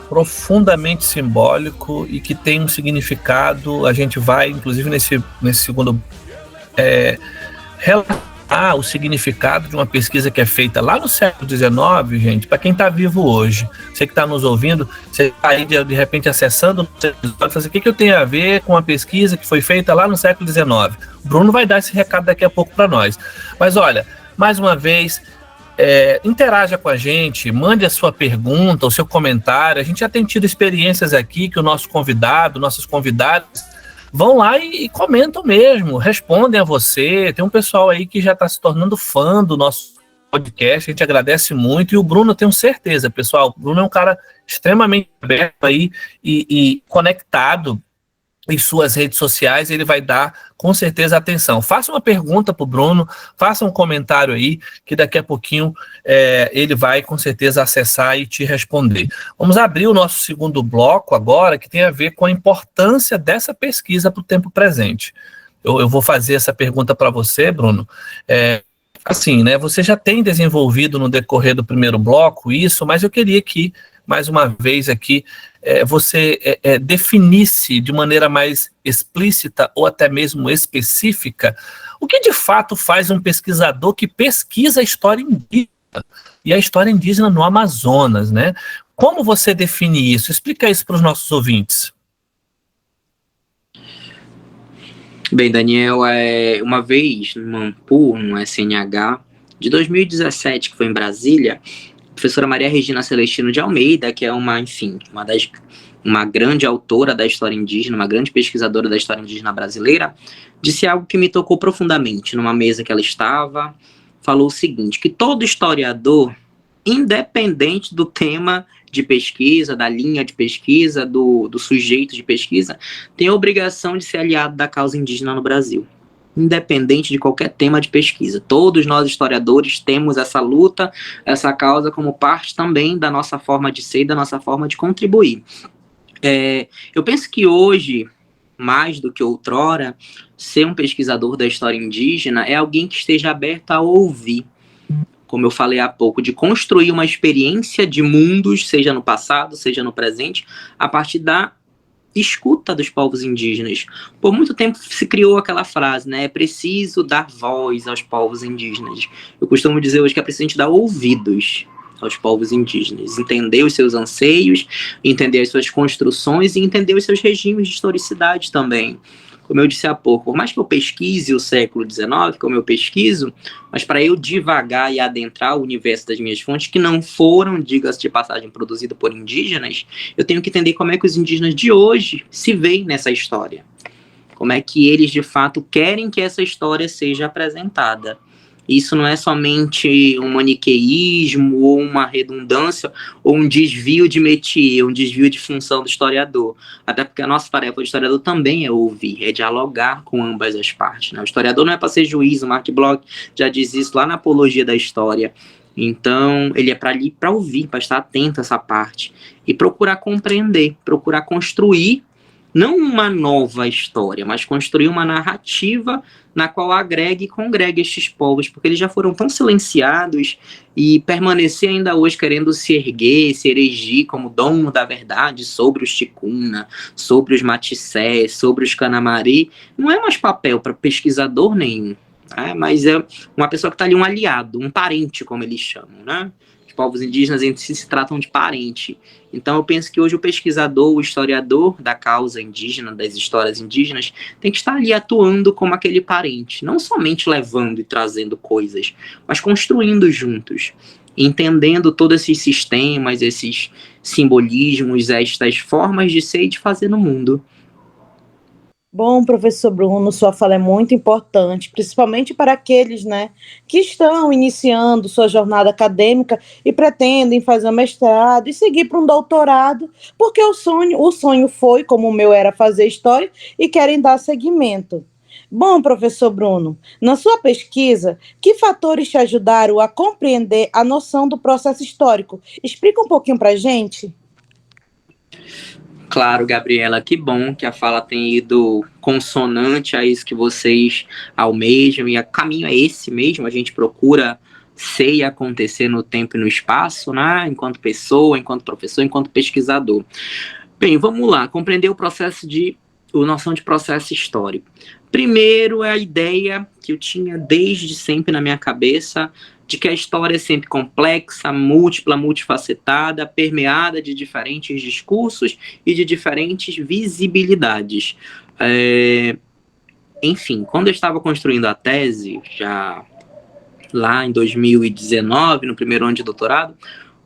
Profundamente simbólico e que tem um significado. A gente vai, inclusive, nesse segundo relatar o significado de uma pesquisa que é feita lá no século XIX, gente, para quem está vivo hoje. Você que está nos ouvindo, você está aí de repente acessando o episódio, fala assim: o que eu tenho a ver com a pesquisa que foi feita lá no século XIX? O Bruno vai dar esse recado daqui a pouco para nós. Mas olha, mais uma vez, interaja com a gente, mande a sua pergunta, o seu comentário. A gente já tem tido experiências aqui que o nosso convidado, nossos convidados vão lá e comentam mesmo, respondem a você. Tem um pessoal aí que já está se tornando fã do nosso podcast, a gente agradece muito. E o Bruno, eu tenho certeza, pessoal, o Bruno é um cara extremamente aberto aí e conectado em suas redes sociais. Ele vai dar com certeza atenção. Faça uma pergunta para o Bruno, faça um comentário aí, que daqui a pouquinho ele vai com certeza acessar e te responder. Vamos abrir o nosso segundo bloco agora, que tem a ver com a importância dessa pesquisa para o tempo presente. Eu vou fazer essa pergunta para você, Bruno. Assim, né? Você já tem desenvolvido no decorrer do primeiro bloco isso, mas eu queria que, mais uma vez aqui, você definisse de maneira mais explícita ou até mesmo específica o que de fato faz um pesquisador que pesquisa a história indígena e a história indígena no Amazonas, né? Como você define isso? Explica isso para os nossos ouvintes. Bem, Daniel, uma vez no Mampu, no SNH, de 2017, que foi em Brasília, a professora Maria Regina Celestino de Almeida, que é uma grande autora da história indígena, uma grande pesquisadora da história indígena brasileira, disse algo que me tocou profundamente. Numa mesa que ela estava, falou o seguinte: que todo historiador, independente do tema de pesquisa, da linha de pesquisa, do sujeito de pesquisa, tem a obrigação de ser aliado da causa indígena no Brasil, independente de qualquer tema de pesquisa. Todos nós historiadores temos essa luta, essa causa como parte também da nossa forma de ser e da nossa forma de contribuir. Eu penso que hoje, mais do que outrora, ser um pesquisador da história indígena é alguém que esteja aberto a ouvir, como eu falei há pouco, de construir uma experiência de mundos, seja no passado, seja no presente, a partir da escuta dos povos indígenas. Por muito tempo se criou aquela frase, né? É preciso dar voz aos povos indígenas. Eu costumo dizer hoje que é preciso a gente dar ouvidos aos povos indígenas, entender os seus anseios, entender as suas construções e entender os seus regimes de historicidade também. Como eu disse há pouco, por mais que eu pesquise o século XIX, como eu pesquiso, mas para eu divagar e adentrar o universo das minhas fontes, que não foram, diga-se de passagem, produzidas por indígenas, eu tenho que entender como é que os indígenas de hoje se veem nessa história. Como é que eles, de fato, querem que essa história seja apresentada. Isso não é somente um maniqueísmo ou uma redundância ou um desvio de métier, um desvio de função do historiador. Até porque a nossa tarefa do historiador também é ouvir, é dialogar com ambas as partes, né? O historiador não é para ser juiz, o Mark Bloch já diz isso lá na Apologia da História. Então, ele é para ali para ouvir, para estar atento a essa parte e procurar compreender, procurar construir não uma nova história, mas construir uma narrativa na qual agregue e congregue estes povos, porque eles já foram tão silenciados e permanecer ainda hoje querendo se erguer, se erigir como dono da verdade sobre os ticuna, sobre os matissés, sobre os canamari, não é mais papel para pesquisador nenhum, né? Mas é uma pessoa que está ali, um aliado, um parente, como eles chamam, né? Os povos indígenas entre si se tratam de parente. Então eu penso que hoje o pesquisador, o historiador da causa indígena, das histórias indígenas, tem que estar ali atuando como aquele parente, não somente levando e trazendo coisas, mas construindo juntos, entendendo todos esses sistemas, esses simbolismos, estas formas de ser e de fazer no mundo. Bom, professor Bruno, sua fala é muito importante, principalmente para aqueles, né, que estão iniciando sua jornada acadêmica e pretendem fazer um mestrado e seguir para um doutorado, porque o sonho foi, como o meu era, fazer história e querem dar seguimento. Bom, professor Bruno, na sua pesquisa, que fatores te ajudaram a compreender a noção do processo histórico? Explica um pouquinho para a gente. Claro, Gabriela, que bom que a fala tem ido consonante a isso que vocês almejam, e o caminho é esse mesmo, a gente procura ser e acontecer no tempo e no espaço, né? Enquanto pessoa, enquanto professor, enquanto pesquisador. Bem, vamos lá, compreender a noção de processo histórico. Primeiro é a ideia que eu tinha desde sempre na minha cabeça, de que a história é sempre complexa, múltipla, multifacetada, permeada de diferentes discursos e de diferentes visibilidades. Enfim, quando eu estava construindo a tese, já lá em 2019, no primeiro ano de doutorado,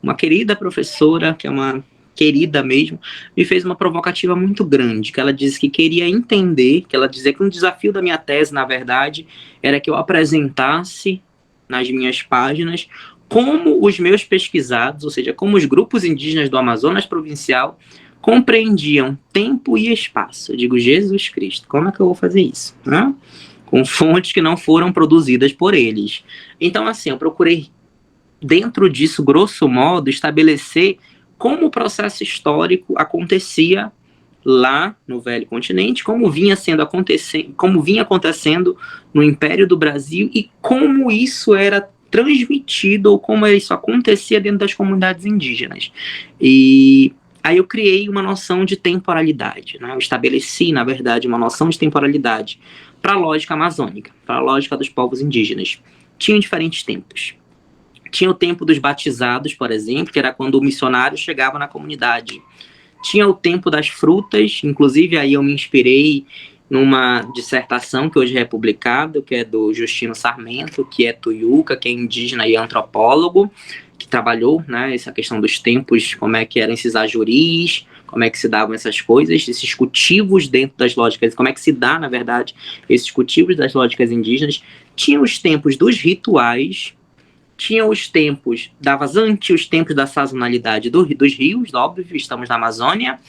uma querida professora, que é uma querida mesmo, me fez uma provocativa muito grande, que ela disse que queria entender, que ela dizia que um desafio da minha tese, na verdade, era que eu apresentasse nas minhas páginas como os meus pesquisados, ou seja, como os grupos indígenas do Amazonas provincial compreendiam tempo e espaço. Eu digo, Jesus Cristo, como é que eu vou fazer isso, né? Com fontes que não foram produzidas por eles. Então, assim, eu procurei, dentro disso, grosso modo, estabelecer como o processo histórico acontecia lá no Velho Continente, como vinha acontecendo no Império do Brasil e como isso era transmitido ou como isso acontecia dentro das comunidades indígenas. E aí eu criei uma noção de temporalidade, né? Eu estabeleci, na verdade, uma noção de temporalidade para a lógica amazônica, para a lógica dos povos indígenas. Tinham diferentes tempos. Tinha o tempo dos batizados, por exemplo, que era quando o missionário chegava na comunidade. Tinha o tempo das frutas, inclusive aí eu me inspirei numa dissertação que hoje é publicada, que é do Justino Sarmento, que é tuiuca, que é indígena e antropólogo, que trabalhou, né, essa questão dos tempos, como é que eram esses ajuris, como é que se davam essas coisas, esses cultivos dentro das lógicas, como é que se dá, na verdade, esses cultivos das lógicas indígenas. Tinha os tempos dos rituais, tinha os tempos da vazante, os tempos da sazonalidade dos rios, óbvio, estamos na Amazônia,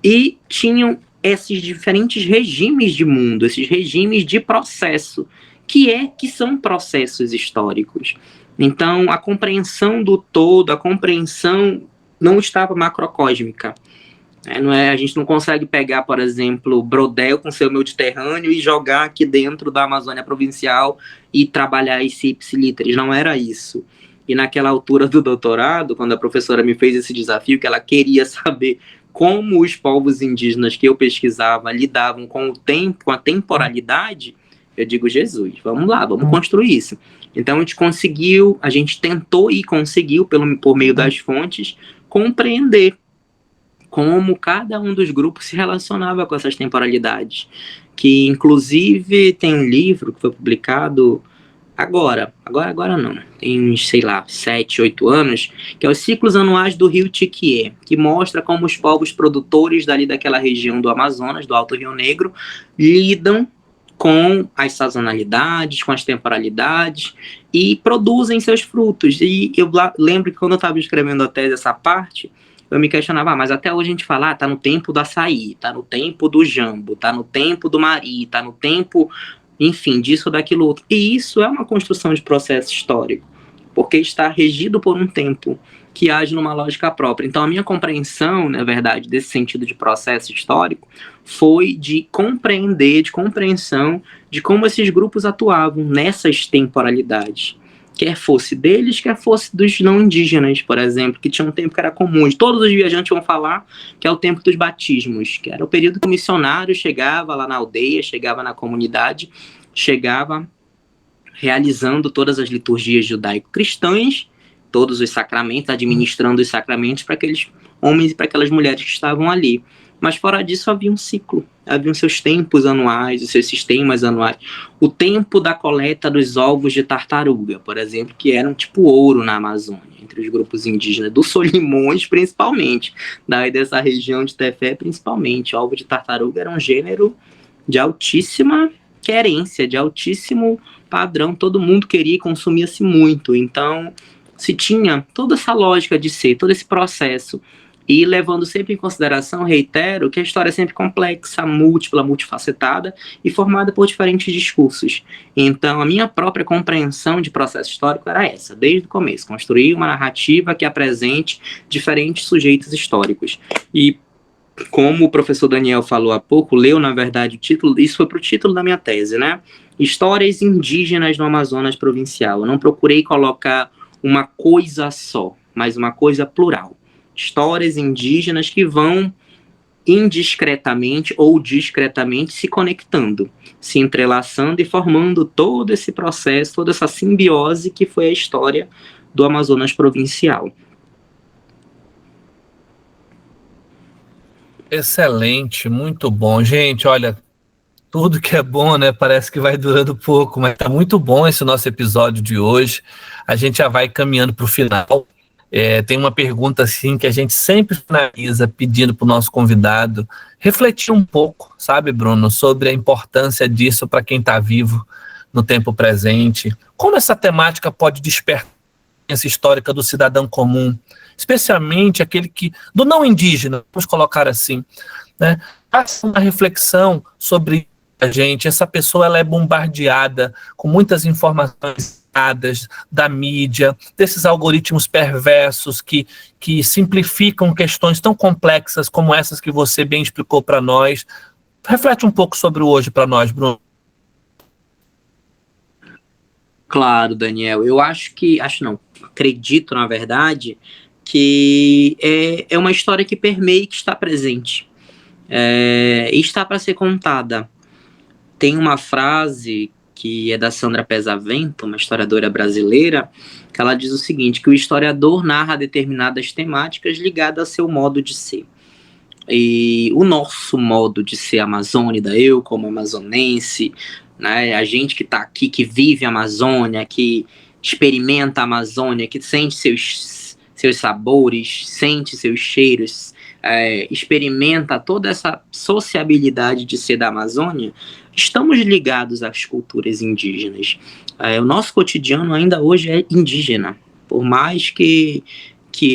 e tinham esses diferentes regimes de mundo, esses regimes de processo, que são processos históricos. Então, a compreensão do todo, a compreensão não estava macrocósmica. A gente não consegue pegar, por exemplo, Brodel com seu Mediterrâneo e jogar aqui dentro da Amazônia provincial e trabalhar esse ipsilíteres. Não era isso. E naquela altura do doutorado, quando a professora me fez esse desafio, que ela queria saber como os povos indígenas que eu pesquisava lidavam com o tempo, com a temporalidade, eu digo, Jesus, vamos lá, vamos construir isso. Então a gente tentou e conseguiu, por meio das fontes, compreender como cada um dos grupos se relacionava com essas temporalidades. Que, inclusive, tem um livro que foi publicado agora não, tem uns, 7, 8 anos, que é os Ciclos Anuais do Rio Tiquié, que mostra como os povos produtores daquela região do Amazonas, do Alto Rio Negro, lidam com as sazonalidades, com as temporalidades, e produzem seus frutos. E eu lembro que quando eu estava escrevendo a tese, essa parte, eu me questionava, mas até hoje a gente fala, tá no tempo do açaí, tá no tempo do jambo, tá no tempo do mari, tá no tempo, enfim, disso, daquilo outro. E isso é uma construção de processo histórico, porque está regido por um tempo que age numa lógica própria. Então, a minha compreensão, na verdade, desse sentido de processo histórico, foi de compreensão de como esses grupos atuavam nessas temporalidades. Quer fosse deles, quer fosse dos não indígenas, por exemplo, que tinha um tempo que era comum. Todos os viajantes vão falar que é o tempo dos batismos, que era o período que o missionário chegava lá na aldeia, chegava na comunidade, chegava realizando todas as liturgias judaico-cristãs, todos os sacramentos, administrando os sacramentos para aqueles homens e para aquelas mulheres que estavam ali. Mas fora disso havia um ciclo, haviam seus tempos anuais, os seus sistemas anuais. O tempo da coleta dos ovos de tartaruga, por exemplo, que eram tipo ouro na Amazônia, entre os grupos indígenas, do Solimões principalmente, daí dessa região de Tefé principalmente. Ovo de tartaruga era um gênero de altíssima querência, de altíssimo padrão, todo mundo queria e consumia-se muito. Então, se tinha toda essa lógica de ser, todo esse processo, e levando sempre em consideração, reitero, que a história é sempre complexa, múltipla, multifacetada e formada por diferentes discursos. Então, a minha própria compreensão de processo histórico era essa, desde o começo, construir uma narrativa que apresente diferentes sujeitos históricos. E como o professor Daniel falou há pouco, leu, na verdade, o título, isso foi para o título da minha tese, né? Histórias indígenas no Amazonas provincial. Eu não procurei colocar uma coisa só, mas uma coisa plural. Histórias indígenas que vão indiscretamente ou discretamente se conectando, se entrelaçando e formando todo esse processo, toda essa simbiose que foi a história do Amazonas provincial. Excelente, muito bom. Gente, olha, tudo que é bom, né, parece que vai durando pouco, mas tá muito bom esse nosso episódio de hoje. A gente já vai caminhando para o final. Tem uma pergunta assim que a gente sempre finaliza pedindo para o nosso convidado refletir um pouco, sabe, Bruno, sobre a importância disso para quem está vivo no tempo presente. Como essa temática pode despertar a consciência histórica do cidadão comum, especialmente aquele do não indígena, vamos colocar assim, né? Faça uma reflexão sobre a gente. Essa pessoa ela é bombardeada com muitas informações da mídia, desses algoritmos perversos que simplificam questões tão complexas como essas que você bem explicou para nós. Reflete um pouco sobre o hoje para nós, Bruno. Claro, Daniel. Eu acredito, na verdade, que é uma história que permeia e que está presente. E está para ser contada. Tem uma frase que é da Sandra Pesavento, uma historiadora brasileira, que ela diz o seguinte, que o historiador narra determinadas temáticas ligadas ao seu modo de ser. E o nosso modo de ser amazônida, eu como amazonense, né, a gente que está aqui, que vive a Amazônia, que experimenta a Amazônia, que sente seus sabores, sente seus cheiros, experimenta toda essa sociabilidade de ser da Amazônia, estamos ligados às culturas indígenas. O nosso cotidiano ainda hoje é indígena. Por mais que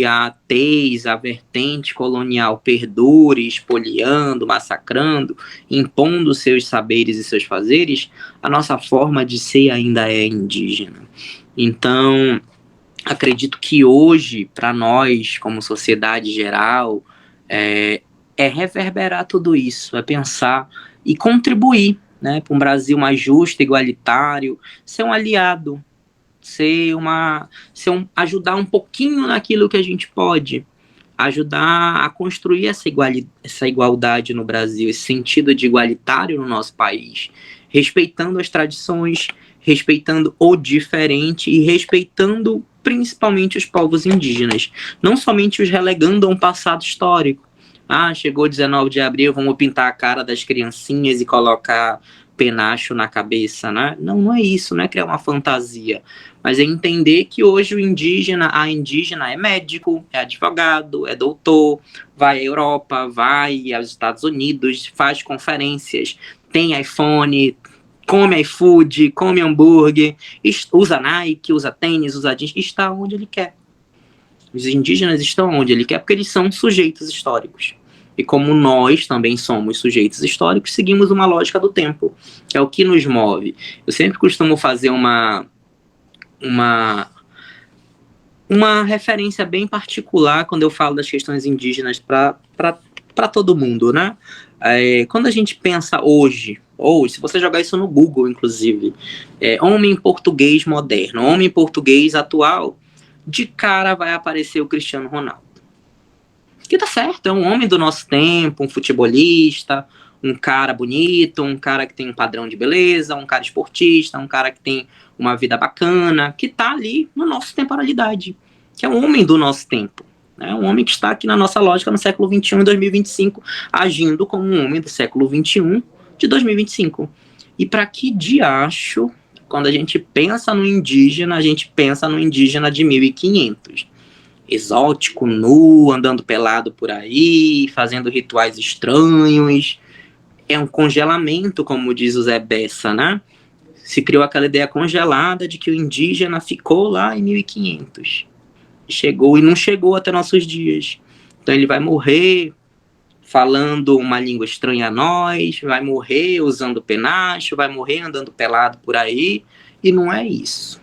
a tez, a vertente colonial perdure, espoliando, massacrando, impondo seus saberes e seus fazeres, a nossa forma de ser ainda é indígena. Então, acredito que hoje, para nós, como sociedade geral, é reverberar tudo isso, é pensar e contribuir, né, para um Brasil mais justo, igualitário, ser um aliado, ajudar um pouquinho naquilo que a gente pode, ajudar a construir essa igualdade no Brasil, esse sentido de igualitário no nosso país, respeitando as tradições, respeitando o diferente e respeitando principalmente os povos indígenas, não somente os relegando a um passado histórico. Chegou 19 de abril, vamos pintar a cara das criancinhas e colocar penacho na cabeça, né? Não é isso, não é criar uma fantasia, mas é entender que hoje a indígena é médico, é advogado, é doutor, vai à Europa, vai aos Estados Unidos, faz conferências, tem iPhone, come iFood, come hambúrguer, usa Nike, usa tênis, usa jeans, está onde ele quer. Os indígenas estão onde ele quer porque eles são sujeitos históricos. E como nós também somos sujeitos históricos, seguimos uma lógica do tempo, que é o que nos move. Eu sempre costumo fazer uma referência bem particular quando eu falo das questões indígenas para todo mundo, né? Quando a gente pensa hoje, se você jogar isso no Google, inclusive, homem português moderno, homem português atual, de cara vai aparecer o Cristiano Ronaldo. Que tá certo, é um homem do nosso tempo, um futebolista, um cara bonito, um cara que tem um padrão de beleza, um cara esportista, um cara que tem uma vida bacana, que tá ali na nossa temporalidade, que é um homem do nosso tempo, né? Um homem que está aqui na nossa lógica no século XXI e 2025, agindo como um homem do século XXI de 2025. E para que diacho, quando a gente pensa no indígena, a gente pensa no indígena de 1500. Exótico, nu, andando pelado por aí, fazendo rituais estranhos. É um congelamento, como diz o Zé Bessa, né? Se criou aquela ideia congelada de que o indígena ficou lá em 1500. Chegou e não chegou até nossos dias. Então ele vai morrer falando uma língua estranha a nós, vai morrer usando penacho, vai morrer andando pelado por aí, e não é isso.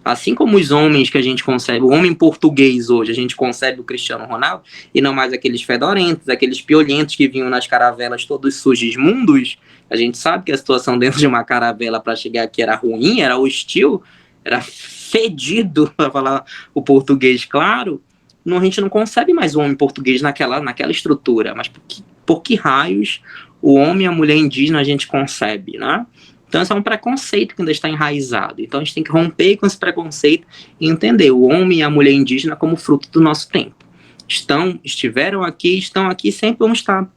Assim como os homens que a gente concebe, o homem português hoje, a gente concebe o Cristiano Ronaldo, e não mais aqueles fedorentos, aqueles piolhentos que vinham nas caravelas todos sujos mundos. A gente sabe que a situação dentro de uma caravela para chegar aqui era ruim, era hostil, era fedido, para falar o português claro. A gente não concebe mais o homem português naquela estrutura, mas por que raios o homem e a mulher indígena a gente concebe, né? Então, esse é um preconceito que ainda está enraizado. Então, a gente tem que romper com esse preconceito e entender o homem e a mulher indígena como fruto do nosso tempo. Estiveram aqui, estão aqui, sempre vão estar.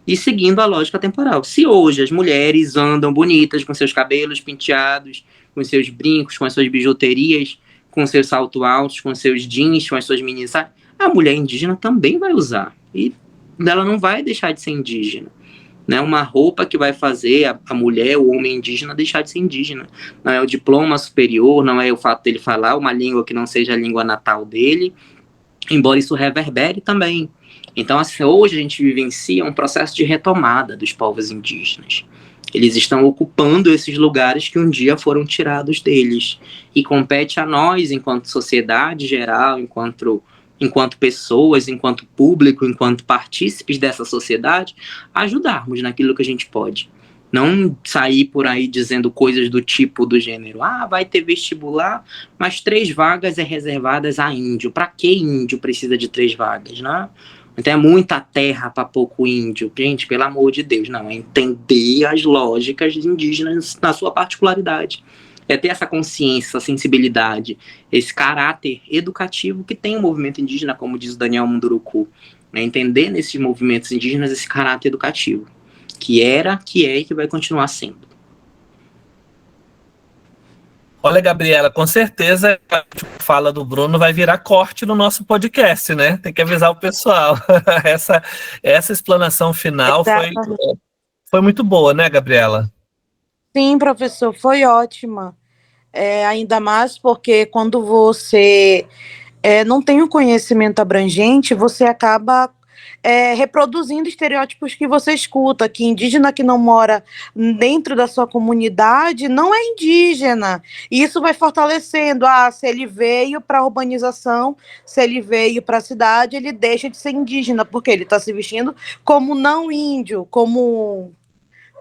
E seguindo a lógica temporal. Se hoje as mulheres andam bonitas, com seus cabelos penteados, com seus brincos, com as suas bijuterias, com seus saltos altos, com seus jeans, com as suas mini saias, a mulher indígena também vai usar. E ela não vai deixar de ser indígena. Não é uma roupa que vai fazer a mulher, o homem indígena, deixar de ser indígena. Não é o diploma superior, não é o fato dele falar uma língua que não seja a língua natal dele, embora isso reverbere também. Então, assim, hoje a gente vivencia um processo de retomada dos povos indígenas. Eles estão ocupando esses lugares que um dia foram tirados deles. E compete a nós, enquanto sociedade geral, enquanto pessoas, enquanto público, enquanto partícipes dessa sociedade, ajudarmos naquilo que a gente pode. Não sair por aí dizendo coisas do tipo, do gênero, vai ter vestibular, mas 3 vagas é reservadas a índio. Para que índio precisa de 3 vagas, né? Então é muita terra para pouco índio. Gente, pelo amor de Deus, não. É entender as lógicas indígenas na sua particularidade. É ter essa consciência, essa sensibilidade, esse caráter educativo que tem o movimento indígena, como diz o Daniel Munduruku. É entender nesses movimentos indígenas esse caráter educativo, que era, que é e que vai continuar sendo. Olha, Gabriela, com certeza a fala do Bruno vai virar corte no nosso podcast, né? Tem que avisar o pessoal. Essa explanação final foi muito boa, né, Gabriela? Sim, professor, foi ótima. Ainda mais porque quando você não tem um conhecimento abrangente, você acaba reproduzindo estereótipos que você escuta, que indígena que não mora dentro da sua comunidade não é indígena. E isso vai fortalecendo. Se ele veio para a urbanização, se ele veio para a cidade, ele deixa de ser indígena, porque ele está se vestindo como não índio, como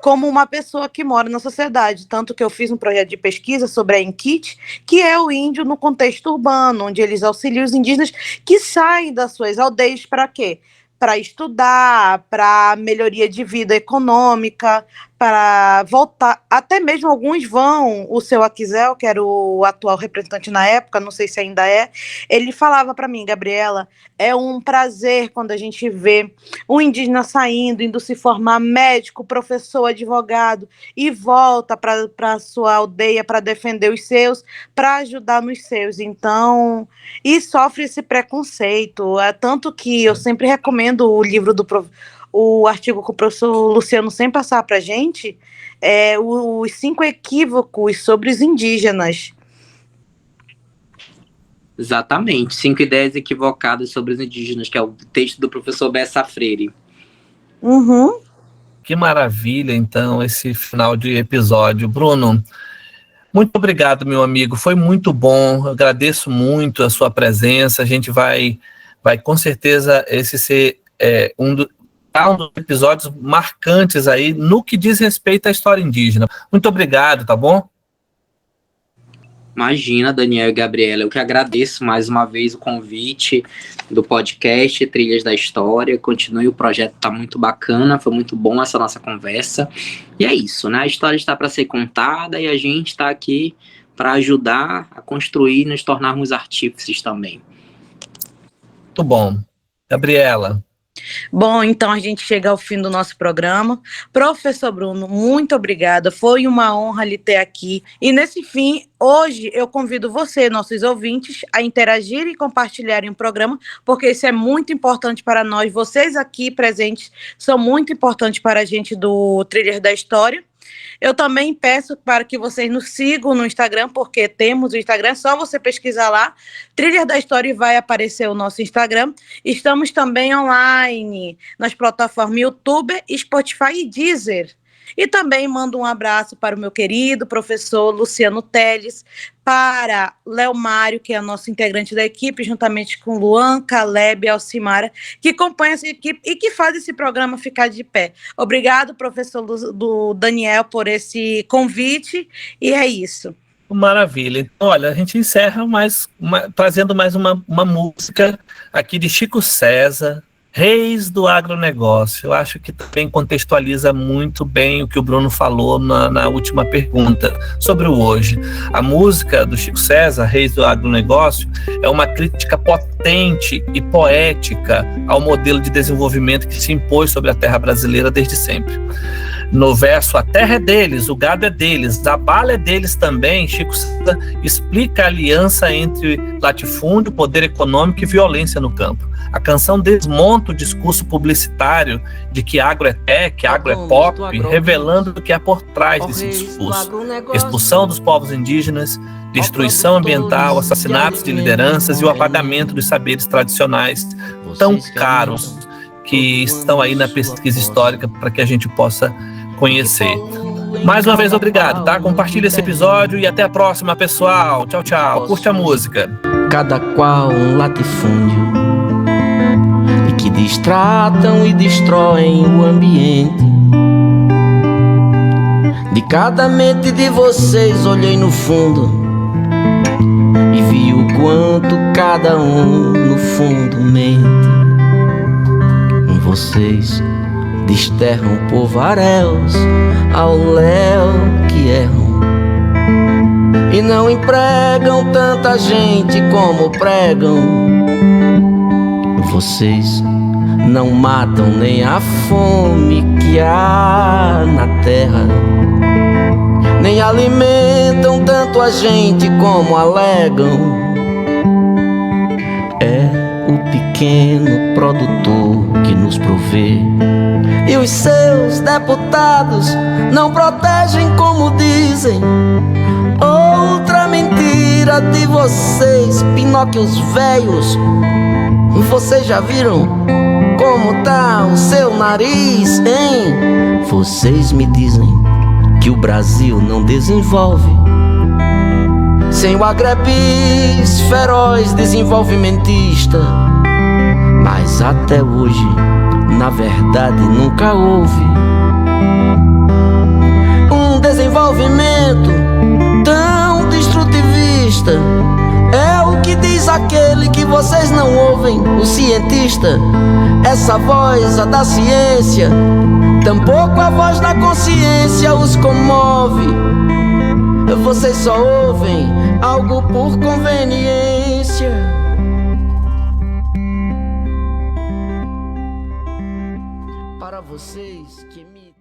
como uma pessoa que mora na sociedade. Tanto que eu fiz um projeto de pesquisa sobre a Enquite, que é o índio no contexto urbano, onde eles auxiliam os indígenas que saem das suas aldeias para quê? Para estudar, para melhoria de vida econômica, para voltar, até mesmo alguns vão, o seu Aquizel, que era o atual representante na época, não sei se ainda é, ele falava para mim, Gabriela, é um prazer quando a gente vê um indígena saindo, indo se formar médico, professor, advogado, e volta para a sua aldeia para defender os seus, para ajudar nos seus, então, e sofre esse preconceito, tanto que eu sempre recomendo o livro o artigo que o professor Luciano sempre passar para a gente, é os 5 equívocos sobre os indígenas. Exatamente, 5 ideias equivocadas sobre os indígenas, que é o texto do professor Bessa Freire. Uhum. Que maravilha, então, esse final de episódio. Bruno, muito obrigado, meu amigo, foi muito bom, eu agradeço muito a sua presença, a gente vai com certeza esse ser um dos episódios marcantes aí no que diz respeito à história indígena. Muito obrigado, tá bom? Imagina, Daniel e Gabriela, eu que agradeço mais uma vez o convite do podcast Trilhas da História. Continue, o projeto tá muito bacana, foi muito bom essa nossa conversa. E é isso, né? A história está para ser contada e a gente está aqui para ajudar a construir e nos tornarmos artífices também. Muito bom. Gabriela. Bom, então a gente chega ao fim do nosso programa. Professor Bruno, muito obrigada. Foi uma honra lhe ter aqui. E nesse fim, hoje eu convido você, nossos ouvintes, a interagirem e compartilharem o programa, porque isso é muito importante para nós. Vocês aqui presentes são muito importantes para a gente do Trilhas da História. Eu também peço para que vocês nos sigam no Instagram, porque temos o Instagram, é só você pesquisar lá, Trilhas da História, e vai aparecer o nosso Instagram. Estamos também online nas plataformas YouTube, Spotify e Deezer. E também mando um abraço para o meu querido professor Luciano Teles, para Léo Mário, que é nosso integrante da equipe, juntamente com Luan, Caleb e Alcimara, que compõem essa equipe e que faz esse programa ficar de pé. Obrigado, professor do Daniel, por esse convite, e é isso. Maravilha. Então, olha, a gente encerra trazendo mais uma música aqui de Chico César, Reis do Agronegócio. Eu acho que também contextualiza muito bem o que o Bruno falou na última pergunta sobre o hoje. A música do Chico César, Reis do Agronegócio, é uma crítica potente e poética ao modelo de desenvolvimento que se impôs sobre a terra brasileira desde sempre. No verso "A terra é deles, o gado é deles, a bala é deles também", Chico César explica a aliança entre latifúndio, poder econômico e violência no campo. A canção desmonta o discurso publicitário de que agro é tech, agro é pop, revelando o que há por trás desse discurso. Expulsão dos povos indígenas, destruição ambiental, assassinatos de lideranças e o apagamento dos saberes tradicionais tão caros que estão aí na pesquisa histórica para que a gente possa conhecer. Mais uma vez, obrigado, tá? Compartilha esse episódio e até a próxima, pessoal. Tchau, tchau. Curte a música. Cada qual um latifúndio e que distratam e destroem o ambiente. De cada mente de vocês olhei no fundo e vi o quanto cada um no fundo mente. Vocês desterram povaréus ao léu que erram e não empregam tanta gente como pregam. Vocês não matam nem a fome que há na terra, nem alimentam tanto a gente como alegam. É o pequeno produtor que nos provê, e os seus deputados não protegem como dizem. Outra mentira de vocês, Pinóquios velhos. Vocês já viram como tá o seu nariz, hein? Vocês me dizem que o Brasil não desenvolve sem o agrepis feroz desenvolvimentista. Mas até hoje, na verdade, nunca houve desenvolvimento tão destrutivista. É o que diz aquele que vocês não ouvem, o cientista. Essa voz, a da ciência, tampouco a voz da consciência os comove. Vocês só ouvem algo por conveniência. Para vocês